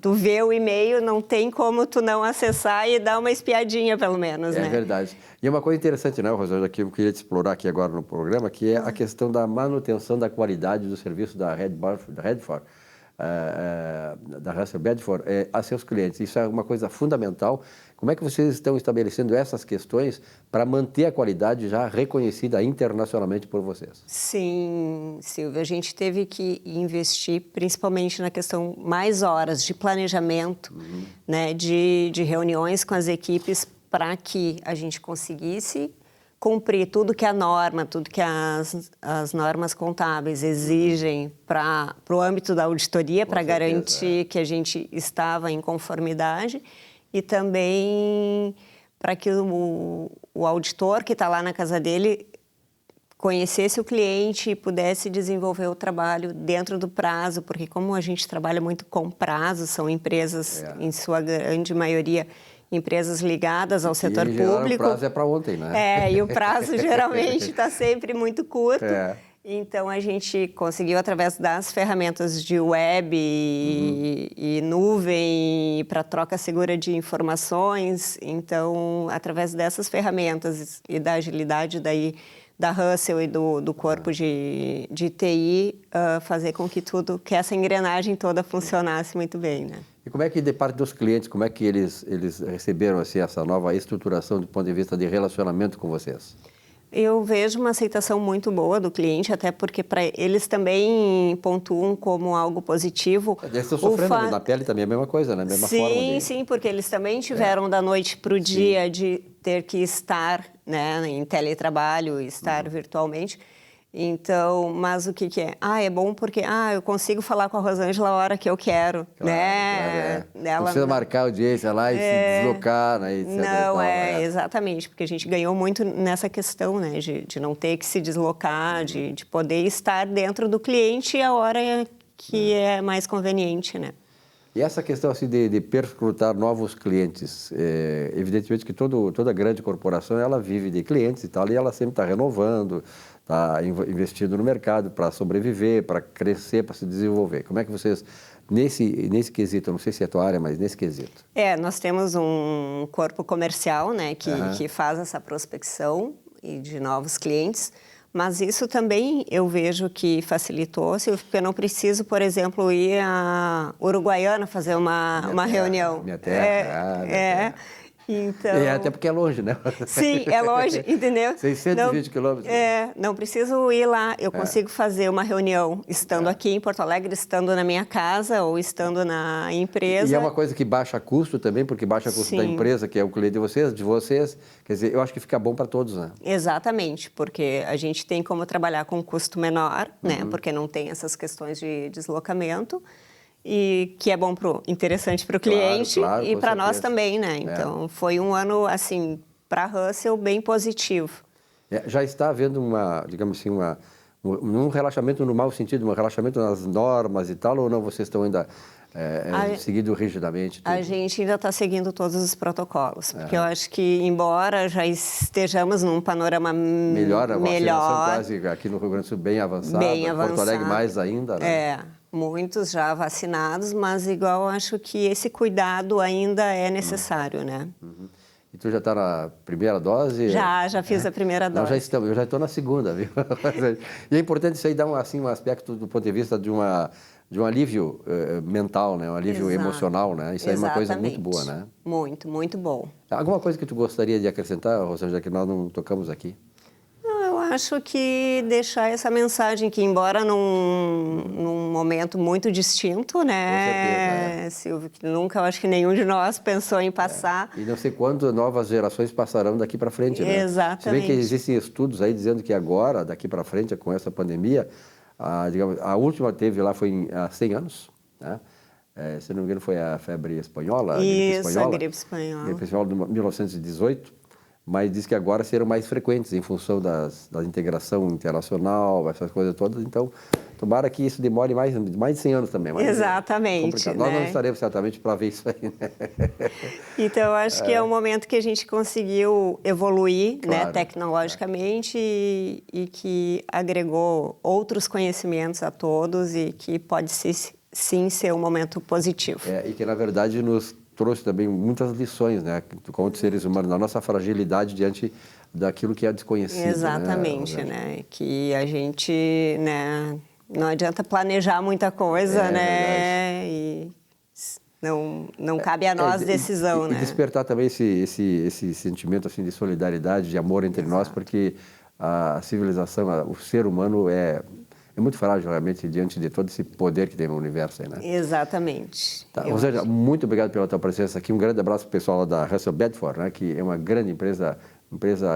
[SPEAKER 8] tu vê o e-mail, não tem como tu não acessar e dar uma espiadinha, pelo menos, né?
[SPEAKER 1] É verdade. E é uma coisa interessante, né, Rosângela, que eu queria te explorar aqui agora no programa, que é a questão da manutenção da qualidade do serviço da Redford, da Russell Bedford, a seus clientes. Isso é uma coisa fundamental. Como é que vocês estão estabelecendo essas questões para manter a qualidade já reconhecida internacionalmente por vocês?
[SPEAKER 8] Sim, Silvia, a gente teve que investir principalmente na questão mais horas de planejamento, né, de reuniões com as equipes para que a gente conseguisse cumprir tudo que a norma, tudo que as normas contábeis exigem para o âmbito da auditoria, para garantir que a gente estava em conformidade e também para que o auditor que está lá na casa dele conhecesse o cliente e pudesse desenvolver o trabalho dentro do prazo, porque como a gente trabalha muito com prazo, são empresas, em sua grande maioria, empresas ligadas ao setor público.
[SPEAKER 1] O prazo é para ontem, né?
[SPEAKER 8] E o prazo geralmente está sempre muito curto. Então, a gente conseguiu, através das ferramentas de web e nuvem para troca segura de informações, então, através dessas ferramentas e da agilidade daí da Russell e do corpo de TI, fazer com que essa engrenagem toda funcionasse muito bem, né?
[SPEAKER 1] E como é que, de parte dos clientes, como é que eles receberam assim, essa nova estruturação do ponto de vista de relacionamento com vocês?
[SPEAKER 8] Eu vejo uma aceitação muito boa do cliente, até porque para eles também pontuam como algo positivo.
[SPEAKER 1] Eles estão sofrendo na pele também a mesma coisa, né? A mesma forma
[SPEAKER 8] Sim, porque eles também tiveram da noite para o dia de ter que estar, né, em teletrabalho, estar virtualmente. Então, mas o que é? É bom porque eu consigo falar com a Rosângela a hora que eu quero, né?
[SPEAKER 1] Não precisa marcar audiência lá e se deslocar, né?
[SPEAKER 8] Não, exatamente, porque a gente ganhou muito nessa questão, né? De não ter que se deslocar, de poder estar dentro do cliente a hora que é mais conveniente, né?
[SPEAKER 1] E essa questão assim, de perscrutar novos clientes, evidentemente que toda grande corporação ela vive de clientes e tal, e ela sempre está renovando, está investindo no mercado para sobreviver, para crescer, para se desenvolver. Como é que vocês, nesse quesito, eu não sei se é a tua área, mas nesse quesito?
[SPEAKER 8] Nós temos um corpo comercial, né, que faz essa prospecção de novos clientes, mas isso também eu vejo que facilitou, porque eu não preciso, por exemplo, ir a Uruguaiana fazer uma reunião.
[SPEAKER 1] Minha terra.
[SPEAKER 8] Então...
[SPEAKER 1] até porque é longe, né?
[SPEAKER 8] Sim, é longe, entendeu?
[SPEAKER 1] 620 quilômetros.
[SPEAKER 8] Não preciso ir lá. Eu consigo fazer uma reunião estando aqui em Porto Alegre, estando na minha casa ou estando na empresa.
[SPEAKER 1] E é uma coisa que baixa custo também, porque baixa custo da empresa, que é o cliente de vocês. Quer dizer, eu acho que fica bom para todos, né?
[SPEAKER 8] Exatamente, porque a gente tem como trabalhar com um custo menor, né? Porque não tem essas questões de deslocamento. E que é bom interessante para o cliente e para nós também, né? Então, foi um ano, assim, para a Russell, bem positivo.
[SPEAKER 1] Já está havendo digamos assim, num relaxamento no mau sentido, um relaxamento nas normas e tal, ou não, vocês estão ainda seguindo rigidamente? Tudo?
[SPEAKER 8] A gente ainda está seguindo todos os protocolos, porque eu acho que, embora já estejamos num panorama
[SPEAKER 1] melhor, a vacinação quase aqui no Rio Grande do Sul bem avançada, Porto Alegre mais ainda, né?
[SPEAKER 8] Muitos já vacinados, mas igual eu acho que esse cuidado ainda é necessário, né?
[SPEAKER 1] E tu já está na primeira dose?
[SPEAKER 8] Já fiz a primeira dose.
[SPEAKER 1] Eu já estou na segunda, viu? E é importante isso aí dar um aspecto do ponto de vista de um alívio mental, né? Um alívio emocional, né? Isso aí é uma coisa muito boa, né?
[SPEAKER 8] Muito, muito bom.
[SPEAKER 1] Alguma coisa que tu gostaria de acrescentar, Rosângela, que nós não tocamos aqui?
[SPEAKER 8] Eu acho que deixar essa mensagem que, embora num momento muito distinto, né, Silvio, que nunca, eu acho que nenhum de nós pensou em passar.
[SPEAKER 1] E não sei quantas novas gerações passarão daqui para frente, né?
[SPEAKER 8] Exatamente.
[SPEAKER 1] Se bem que existem estudos aí dizendo que agora, daqui para frente, com essa pandemia, a última teve lá foi há 100 anos, né? Se não me engano, foi a febre espanhola.
[SPEAKER 8] Isso, a gripe espanhola.
[SPEAKER 1] A gripe espanhola de 1918. Mas diz que agora serão mais frequentes em função da integração internacional, essas coisas todas. Então, tomara que isso demore mais de 100 anos também.
[SPEAKER 8] Exatamente. Né?
[SPEAKER 1] Nós não estaremos certamente para ver isso aí, né?
[SPEAKER 8] Então, eu acho que é um momento que a gente conseguiu evoluir, né, tecnologicamente e que agregou outros conhecimentos a todos e que pode sim ser um momento positivo.
[SPEAKER 1] E que, na verdade, nos trouxe também muitas lições, né, como seres humanos, na nossa fragilidade diante daquilo que é desconhecido.
[SPEAKER 8] Exatamente, né? Que a gente, né, não adianta planejar muita coisa, né? E não cabe a nós decisão, né?
[SPEAKER 1] E despertar também esse sentimento assim de solidariedade, de amor entre nós, porque a civilização, o ser humano é muito frágil, realmente, diante de todo esse poder que tem no universo aí, né?
[SPEAKER 8] Exatamente.
[SPEAKER 1] Ou seja, muito obrigado pela tua presença aqui. Um grande abraço para o pessoal lá da Russell Bedford, né, que é uma grande empresa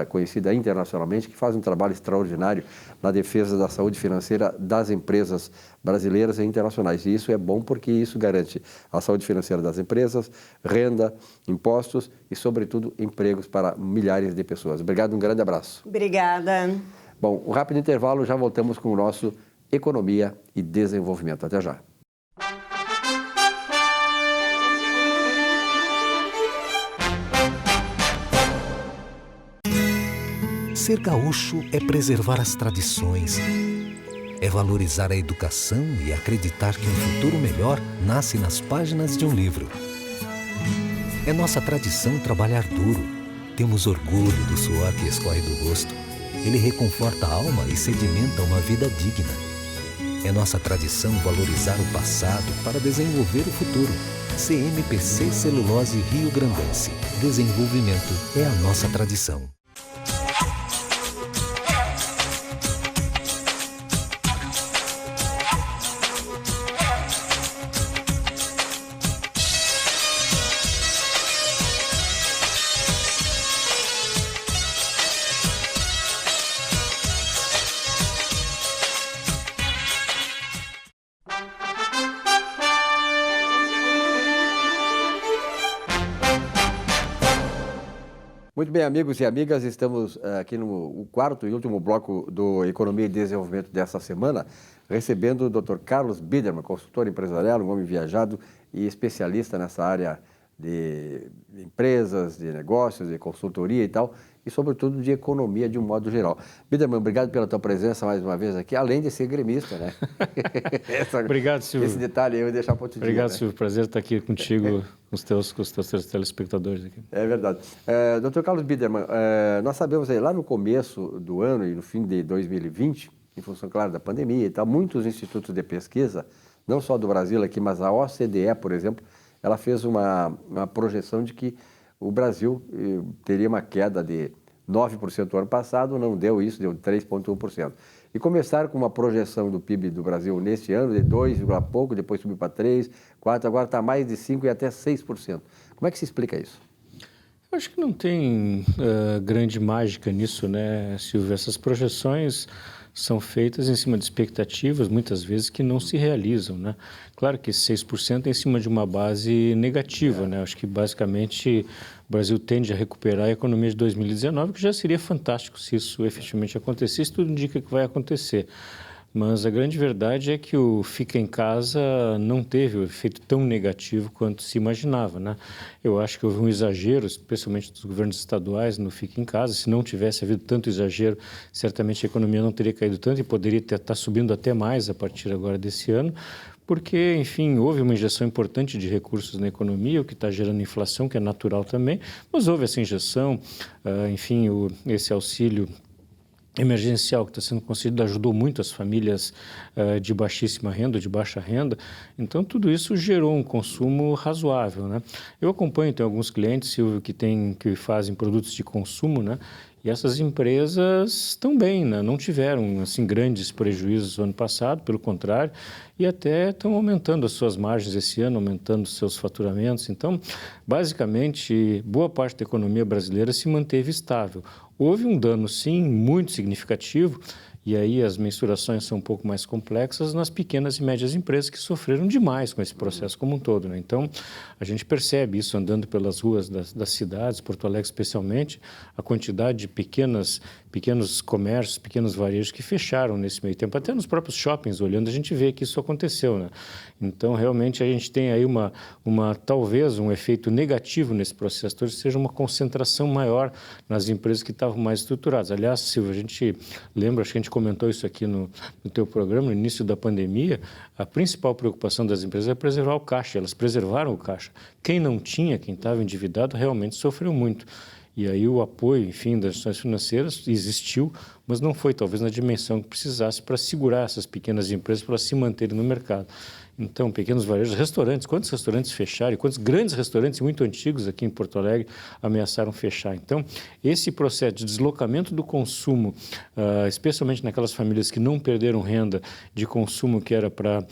[SPEAKER 1] conhecida internacionalmente, que faz um trabalho extraordinário na defesa da saúde financeira das empresas brasileiras e internacionais. E isso é bom porque isso garante a saúde financeira das empresas, renda, impostos e, sobretudo, empregos para milhares de pessoas. Obrigado, um grande abraço.
[SPEAKER 8] Obrigada.
[SPEAKER 1] Bom, um rápido intervalo, já voltamos com o nosso Economia e Desenvolvimento. Até já.
[SPEAKER 3] Ser gaúcho é preservar as tradições, é valorizar a educação e acreditar que um futuro melhor nasce nas páginas de um livro. É nossa tradição trabalhar duro. Temos orgulho do suor que escorre do rosto. Ele reconforta a alma e sedimenta uma vida digna. É nossa tradição valorizar o passado para desenvolver o futuro. CMPC Celulose Rio Grandense. Desenvolvimento é a nossa tradição.
[SPEAKER 1] Muito bem, amigos e amigas, estamos aqui no quarto e último bloco do Economia e Desenvolvimento dessa semana, recebendo o Dr. Carlos Biderman, consultor empresarial, um homem viajado e especialista nessa área de empresas, de negócios, de consultoria e tal, e sobretudo de economia de um modo geral. Biderman, obrigado pela tua presença mais uma vez aqui, além de ser gremista, né?
[SPEAKER 9] Obrigado, Silvio.
[SPEAKER 1] Esse detalhe eu vou deixar para outro dia.
[SPEAKER 9] Obrigado,
[SPEAKER 1] né?
[SPEAKER 9] Silvio. Prazer estar aqui contigo, com os teus telespectadores aqui.
[SPEAKER 1] É verdade. Dr. Carlos Biderman, nós sabemos aí, lá no começo do ano e no fim de 2020, em função, claro, da pandemia e tal, muitos institutos de pesquisa, não só do Brasil aqui, mas a OCDE, por exemplo, ela fez uma projeção de que o Brasil teria uma queda de 9% no ano passado, não deu isso, deu 3,1%. E começaram com uma projeção do PIB do Brasil neste ano de 2, pouco, depois subiu para 3, 4, agora está mais de 5% e até 6%. Como é que se explica isso?
[SPEAKER 9] Eu acho que não tem grande mágica nisso, né, Silvio? Essas projeções são feitas em cima de expectativas, muitas vezes, que não se realizam, né? Claro que esse 6% é em cima de uma base negativa, né? Acho que, basicamente, o Brasil tende a recuperar a economia de 2019, que já seria fantástico se isso efetivamente acontecesse, tudo indica que vai acontecer. Mas a grande verdade é que o Fica em Casa não teve o efeito tão negativo quanto se imaginava, né? Eu acho que houve um exagero, especialmente dos governos estaduais, no Fica em Casa. Se não tivesse havido tanto exagero, certamente a economia não teria caído tanto e poderia estar subindo até mais a partir agora desse ano, porque, enfim, houve uma injeção importante de recursos na economia, o que está gerando inflação, que é natural também, mas houve essa injeção, enfim, esse auxílio emergencial que está sendo concedido ajudou muito as famílias de baixíssima renda, de baixa renda. Então, tudo isso gerou um consumo razoável, né? Eu acompanho, tem alguns clientes, Silvio, que fazem produtos de consumo, né? E essas empresas estão bem, né? Não tiveram assim, grandes prejuízos no ano passado, pelo contrário, e até estão aumentando as suas margens esse ano, aumentando os seus faturamentos. Então, basicamente, boa parte da economia brasileira se manteve estável. Houve um dano, sim, muito significativo, e aí as mensurações são um pouco mais complexas nas pequenas e médias empresas que sofreram demais com esse processo como um todo, né? Então, a gente percebe isso andando pelas ruas das cidades, Porto Alegre especialmente, a quantidade de pequenos comércios, pequenos varejos que fecharam nesse meio tempo. Até nos próprios shoppings, olhando, a gente vê que isso aconteceu, né? Então, realmente, a gente tem aí talvez um efeito negativo nesse processo, talvez seja uma concentração maior nas empresas que estavam mais estruturadas. Aliás, Silvio, a gente lembra, acho que a gente comentou isso aqui no teu programa, no início da pandemia, a principal preocupação das empresas é preservar o caixa, elas preservaram o caixa. Quem não tinha, quem estava endividado, realmente sofreu muito. E aí o apoio, enfim, das instituições financeiras existiu, mas não foi talvez na dimensão que precisasse para segurar essas pequenas empresas para se manterem no mercado. Então, pequenos varejos, restaurantes, quantos restaurantes fecharam e quantos grandes restaurantes muito antigos aqui em Porto Alegre ameaçaram fechar. Então, esse processo de deslocamento do consumo, especialmente naquelas famílias que não perderam renda de consumo que era para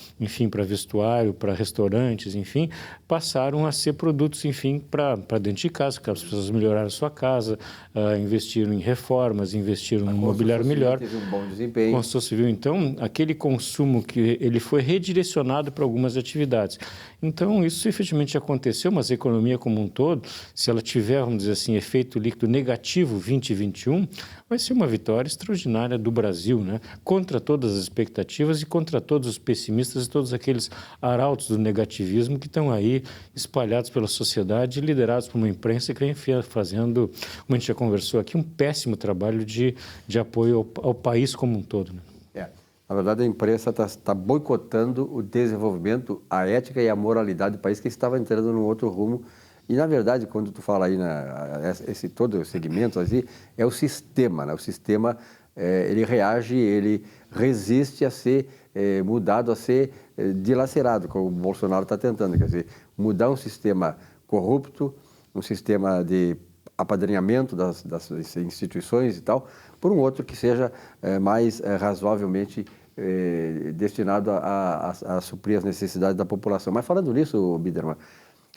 [SPEAKER 9] vestuário, para restaurantes, enfim, passaram a ser produtos, enfim, para dentro de casa, que as pessoas melhoraram a sua casa, investiram em reformas, investiram no mobiliário melhor.
[SPEAKER 1] Teve um bom desempenho.
[SPEAKER 9] Construção civil, então, aquele consumo que ele foi redirecionado para algumas atividades. Então, isso efetivamente aconteceu, mas a economia como um todo, se ela tiver, vamos dizer assim, efeito líquido negativo 2021, vai ser uma vitória extraordinária do Brasil, né? Contra todas as expectativas e contra todos os pessimistas e todos aqueles arautos do negativismo que estão aí espalhados pela sociedade, liderados por uma imprensa que vem fazendo, como a gente já conversou aqui, um péssimo trabalho de apoio ao país como um todo, né?
[SPEAKER 1] Na verdade, a imprensa está boicotando o desenvolvimento, a ética e a moralidade do país, que estava entrando num outro rumo. E, na verdade, quando tu fala aí, todo o segmento, assim, é o sistema, né? O sistema, ele reage, ele resiste a ser mudado, a ser dilacerado, como o Bolsonaro está tentando. Quer dizer, mudar um sistema corrupto, um sistema de apadrinhamento das instituições e tal, por um outro que seja mais razoavelmente destinado a suprir as necessidades da população. Mas falando nisso, Biderman,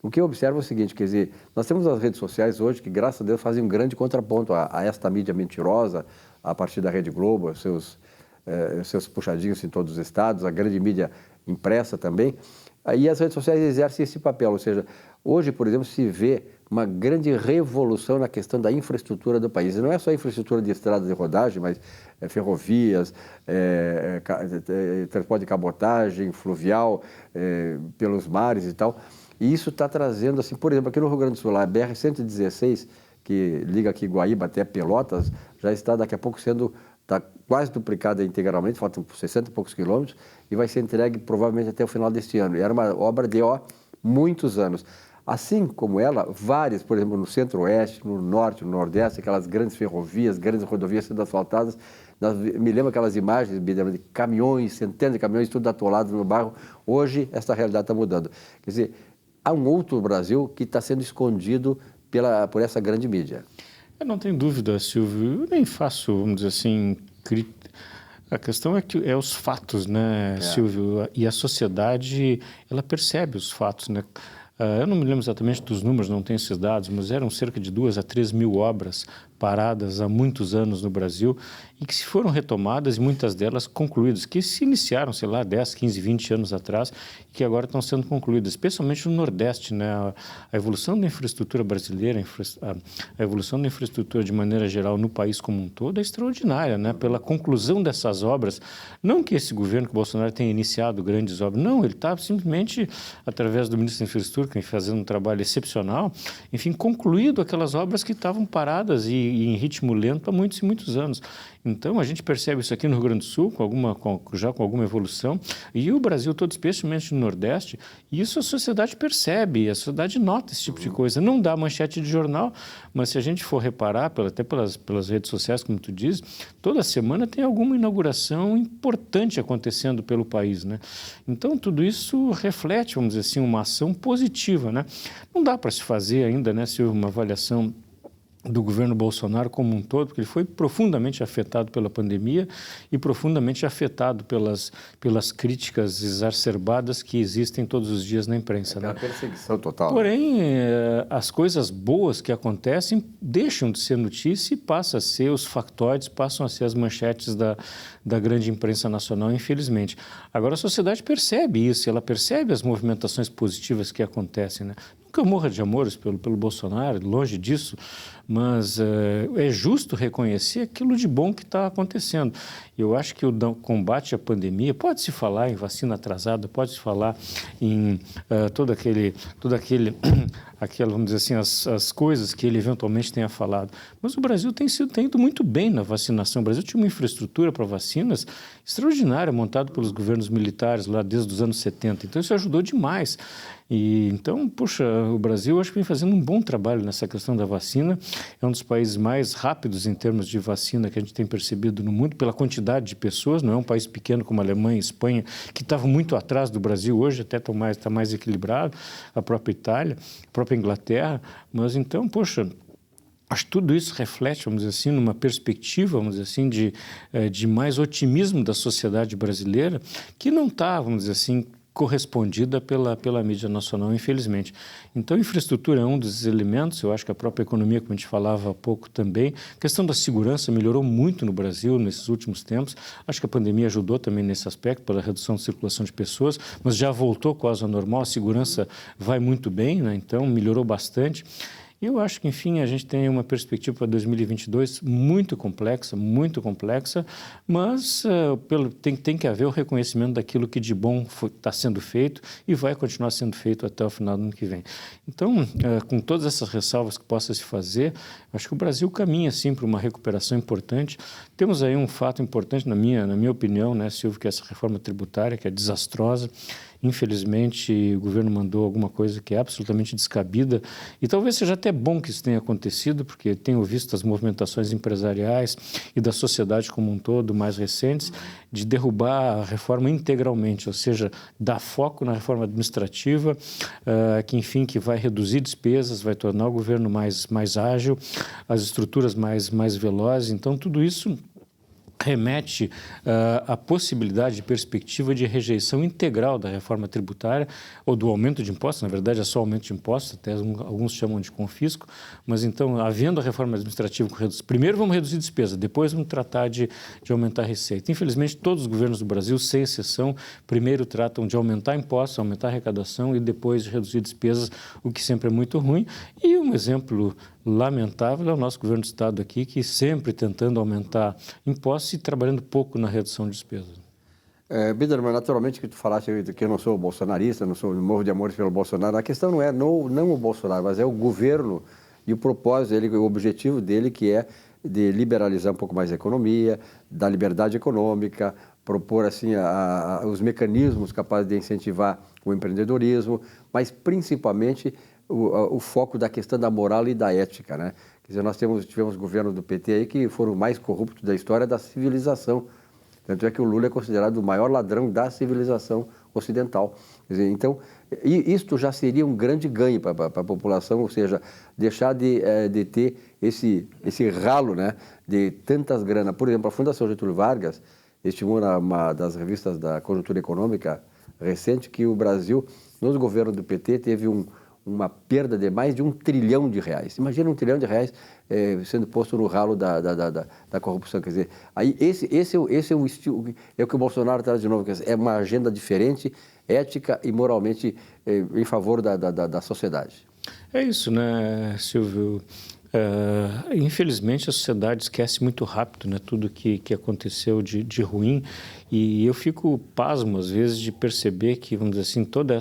[SPEAKER 1] o que eu observo é o seguinte, quer dizer, nós temos as redes sociais hoje que, graças a Deus, fazem um grande contraponto a esta mídia mentirosa, a partir da Rede Globo, os seus puxadinhos em todos os estados, a grande mídia impressa também. Aí as redes sociais exercem esse papel, ou seja, hoje, por exemplo, se vê uma grande revolução na questão da infraestrutura do país. E não é só a infraestrutura de estradas de rodagem, mas ferrovias, transporte de cabotagem, fluvial, pelos mares e tal. E isso está trazendo, assim, por exemplo, aqui no Rio Grande do Sul, a BR-116, que liga aqui Guaíba até Pelotas, já está daqui a pouco está quase duplicada integralmente, faltam 60 e poucos quilômetros, e vai ser entregue provavelmente até o final deste ano. E era uma obra de muitos anos. Assim como ela, várias, por exemplo, no centro-oeste, no norte, no nordeste, aquelas grandes ferrovias, grandes rodovias sendo asfaltadas. Me lembro aquelas imagens de caminhões, centenas de caminhões, tudo atolados no barro. Hoje, essa realidade está mudando. Quer dizer, há um outro Brasil que está sendo escondido por essa grande mídia.
[SPEAKER 9] Eu não tenho dúvida, Silvio. Eu nem faço, vamos dizer assim, A questão é que é os fatos, né, Silvio? E a sociedade, ela percebe os fatos, né? Eu não me lembro exatamente dos números, não tenho esses dados, mas eram cerca de 2 a 3 mil obras paradas há muitos anos no Brasil e que se foram retomadas e muitas delas concluídas, que se iniciaram, sei lá, 10, 15, 20 anos atrás e que agora estão sendo concluídas, especialmente no Nordeste, né? A evolução da infraestrutura brasileira, a evolução da infraestrutura de maneira geral no país como um todo é extraordinária, né? Pela conclusão dessas obras. Não que esse governo, que o Bolsonaro tenha iniciado grandes obras, não, ele está simplesmente, através do ministro da Infraestrutura, fazendo um trabalho excepcional, enfim, concluído aquelas obras que estavam paradas e em ritmo lento há muitos e muitos anos. Então, a gente percebe isso aqui no Rio Grande do Sul, já com alguma evolução, e o Brasil todo, especialmente no Nordeste, e isso a sociedade percebe, a sociedade nota esse tipo de coisa. Não dá manchete de jornal, mas se a gente for reparar, até pelas redes sociais, como tu diz, toda semana tem alguma inauguração importante acontecendo pelo país, né? Então, tudo isso reflete, vamos dizer assim, uma ação positiva, né? Não dá para se fazer ainda, né, se houve uma avaliação do governo Bolsonaro como um todo, porque ele foi profundamente afetado pela pandemia e profundamente afetado pelas críticas exacerbadas que existem todos os dias na imprensa.
[SPEAKER 1] É uma perseguição total.
[SPEAKER 9] Porém, as coisas boas que acontecem deixam de ser notícia e passam a ser os factoides, passam a ser as manchetes da grande imprensa nacional, infelizmente. Agora, a sociedade percebe isso, ela percebe as movimentações positivas que acontecem, né? Nunca eu morra de amores pelo Bolsonaro, longe disso, mas é justo reconhecer aquilo de bom que está acontecendo. Eu acho que o combate à pandemia, pode-se falar em vacina atrasada, pode-se falar em vamos dizer assim, as coisas que ele eventualmente tenha falado, mas o Brasil tem ido muito bem na vacinação. O Brasil tinha uma infraestrutura para vacinas extraordinária, montada pelos governos militares lá desde os anos 70, então isso ajudou demais. E então, puxa, o Brasil acho que vem fazendo um bom trabalho nessa questão da vacina, é um dos países mais rápidos em termos de vacina que a gente tem percebido no mundo, pela quantidade de pessoas, não é um país pequeno como a Alemanha e Espanha, que estavam muito atrás do Brasil, hoje até está mais equilibrado, a própria Itália, a própria Inglaterra, mas então, poxa, acho que tudo isso reflete, vamos dizer assim, numa perspectiva, vamos dizer assim, de mais otimismo da sociedade brasileira, que não está, vamos dizer assim, correspondida pela mídia nacional, infelizmente. Então, a infraestrutura é um dos elementos, eu acho que a própria economia, como a gente falava há pouco também, a questão da segurança melhorou muito no Brasil nesses últimos tempos, acho que a pandemia ajudou também nesse aspecto, pela redução de circulação de pessoas, mas já voltou quase ao normal, a segurança vai muito bem, né? Então melhorou bastante. Eu acho que, enfim, a gente tem uma perspectiva para 2022 muito complexa, mas tem que haver o reconhecimento daquilo que de bom está sendo feito e vai continuar sendo feito até o final do ano que vem. Então, com todas essas ressalvas que possa se fazer, acho que o Brasil caminha, sim, para uma recuperação importante. Temos aí um fato importante, na minha opinião, né, Silvio, que é essa reforma tributária, que é desastrosa. Infelizmente, o governo mandou alguma coisa que é absolutamente descabida e talvez seja até bom que isso tenha acontecido, porque tenho visto as movimentações empresariais e da sociedade como um todo mais recentes de derrubar a reforma integralmente, ou seja, dar foco na reforma administrativa, que vai reduzir despesas, vai tornar o governo mais ágil, as estruturas mais velozes. Então, tudo isso remete à possibilidade de perspectiva de rejeição integral da reforma tributária ou do aumento de impostos, na verdade é só aumento de impostos, até alguns chamam de confisco, mas então, havendo a reforma administrativa, primeiro vamos reduzir despesa, depois vamos tratar de aumentar a receita. Infelizmente, todos os governos do Brasil, sem exceção, primeiro tratam de aumentar impostos, aumentar a arrecadação e depois de reduzir despesas, o que sempre é muito ruim. E um exemplo lamentável é o nosso governo do Estado aqui, que sempre tentando aumentar impostos e trabalhando pouco na redução de despesas.
[SPEAKER 1] Biderman, naturalmente que tu falaste que eu não sou bolsonarista, não morro de amores pelo Bolsonaro, a questão não é não o Bolsonaro, mas é o governo e o propósito dele, o objetivo dele, que é de liberalizar um pouco mais a economia, da liberdade econômica, propor assim os mecanismos capazes de incentivar o empreendedorismo, mas principalmente o foco da questão da moral e da ética, né? Quer dizer, nós tivemos governos do PT aí que foram mais corruptos da história da civilização. Tanto é que o Lula é considerado o maior ladrão da civilização ocidental. Quer dizer, então, isto já seria um grande ganho para a população, ou seja, deixar de ter esse ralo, né, de tantas granas. Por exemplo, a Fundação Getúlio Vargas estimou numa das revistas da Conjuntura Econômica recente que o Brasil, nos governos do PT, teve um uma perda de mais de R$1 trilhão. Imagina R$1 trilhão sendo posto no ralo da corrupção. Quer dizer, aí esse é um estilo, é o que o Bolsonaro traz de novo, quer dizer, é uma agenda diferente, ética e moralmente em favor da sociedade.
[SPEAKER 9] É isso, né, Silvio? Infelizmente a sociedade esquece muito rápido, né, tudo que aconteceu de ruim, e eu fico pasmo às vezes de perceber que, vamos dizer assim, todo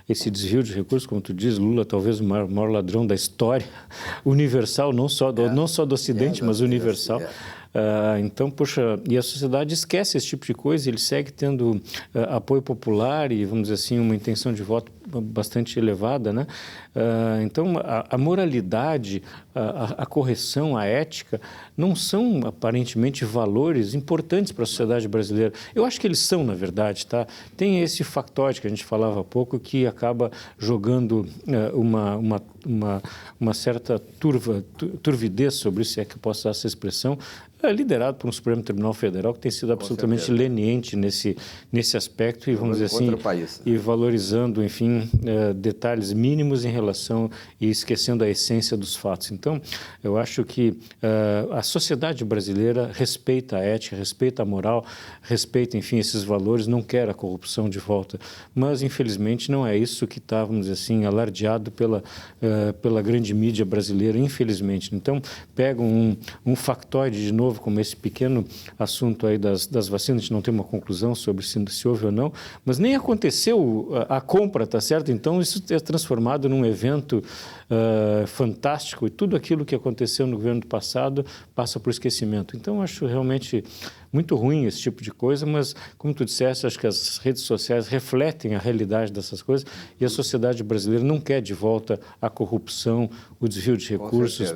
[SPEAKER 9] esse desvio de recursos, como tu diz, Lula talvez o maior ladrão da história universal, não só do Ocidente, mas universal. Então, poxa, e a sociedade esquece esse tipo de coisa, ele segue tendo apoio popular e, vamos dizer assim, uma intenção de voto bastante elevada, né? Então, a moralidade, a correção, a ética, não são aparentemente valores importantes para a sociedade brasileira. Eu acho que eles são, na verdade, tá? Tem esse factoide que a gente falava há pouco que acaba jogando uma certa turvidez sobre isso, se é que eu posso usar essa expressão, liderado por um Supremo Tribunal Federal que tem sido absolutamente leniente nesse aspecto e, vamos dizer assim, e valorizando, enfim, detalhes mínimos em relação e esquecendo a essência dos fatos. Então, eu acho que a sociedade brasileira respeita a ética, respeita a moral, respeita, enfim, esses valores, não quer a corrupção de volta. Mas, infelizmente, não é isso que está, vamos dizer assim, alardeado pela grande mídia brasileira, infelizmente. Então, pegam um factoide de novo, como esse pequeno assunto aí das vacinas, a gente não tem uma conclusão sobre se houve ou não, mas nem aconteceu a compra, tá certo? Então, isso é transformado num evento fantástico e tudo aquilo que aconteceu no governo passado passa por esquecimento. Então, acho realmente muito ruim esse tipo de coisa, mas, como tu disseste, acho que as redes sociais refletem a realidade dessas coisas e a sociedade brasileira não quer de volta a corrupção, o desvio de recursos.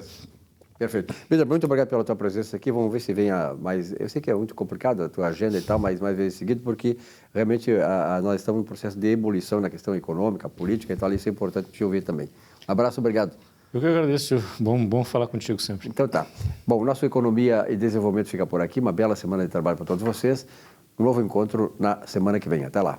[SPEAKER 1] Perfeito. Pedro, muito obrigado pela tua presença aqui. Vamos ver se vem mais... Eu sei que é muito complicado a tua agenda e tal, mas mais vezes seguido, porque realmente nós estamos num processo de ebulição na questão econômica, política e tal, e isso é importante te ouvir também. Abraço, obrigado.
[SPEAKER 9] Eu que agradeço. Bom falar contigo sempre.
[SPEAKER 1] Então tá. Bom, nosso Economia e Desenvolvimento fica por aqui. Uma bela semana de trabalho para todos vocês. Um novo encontro na semana que vem. Até lá.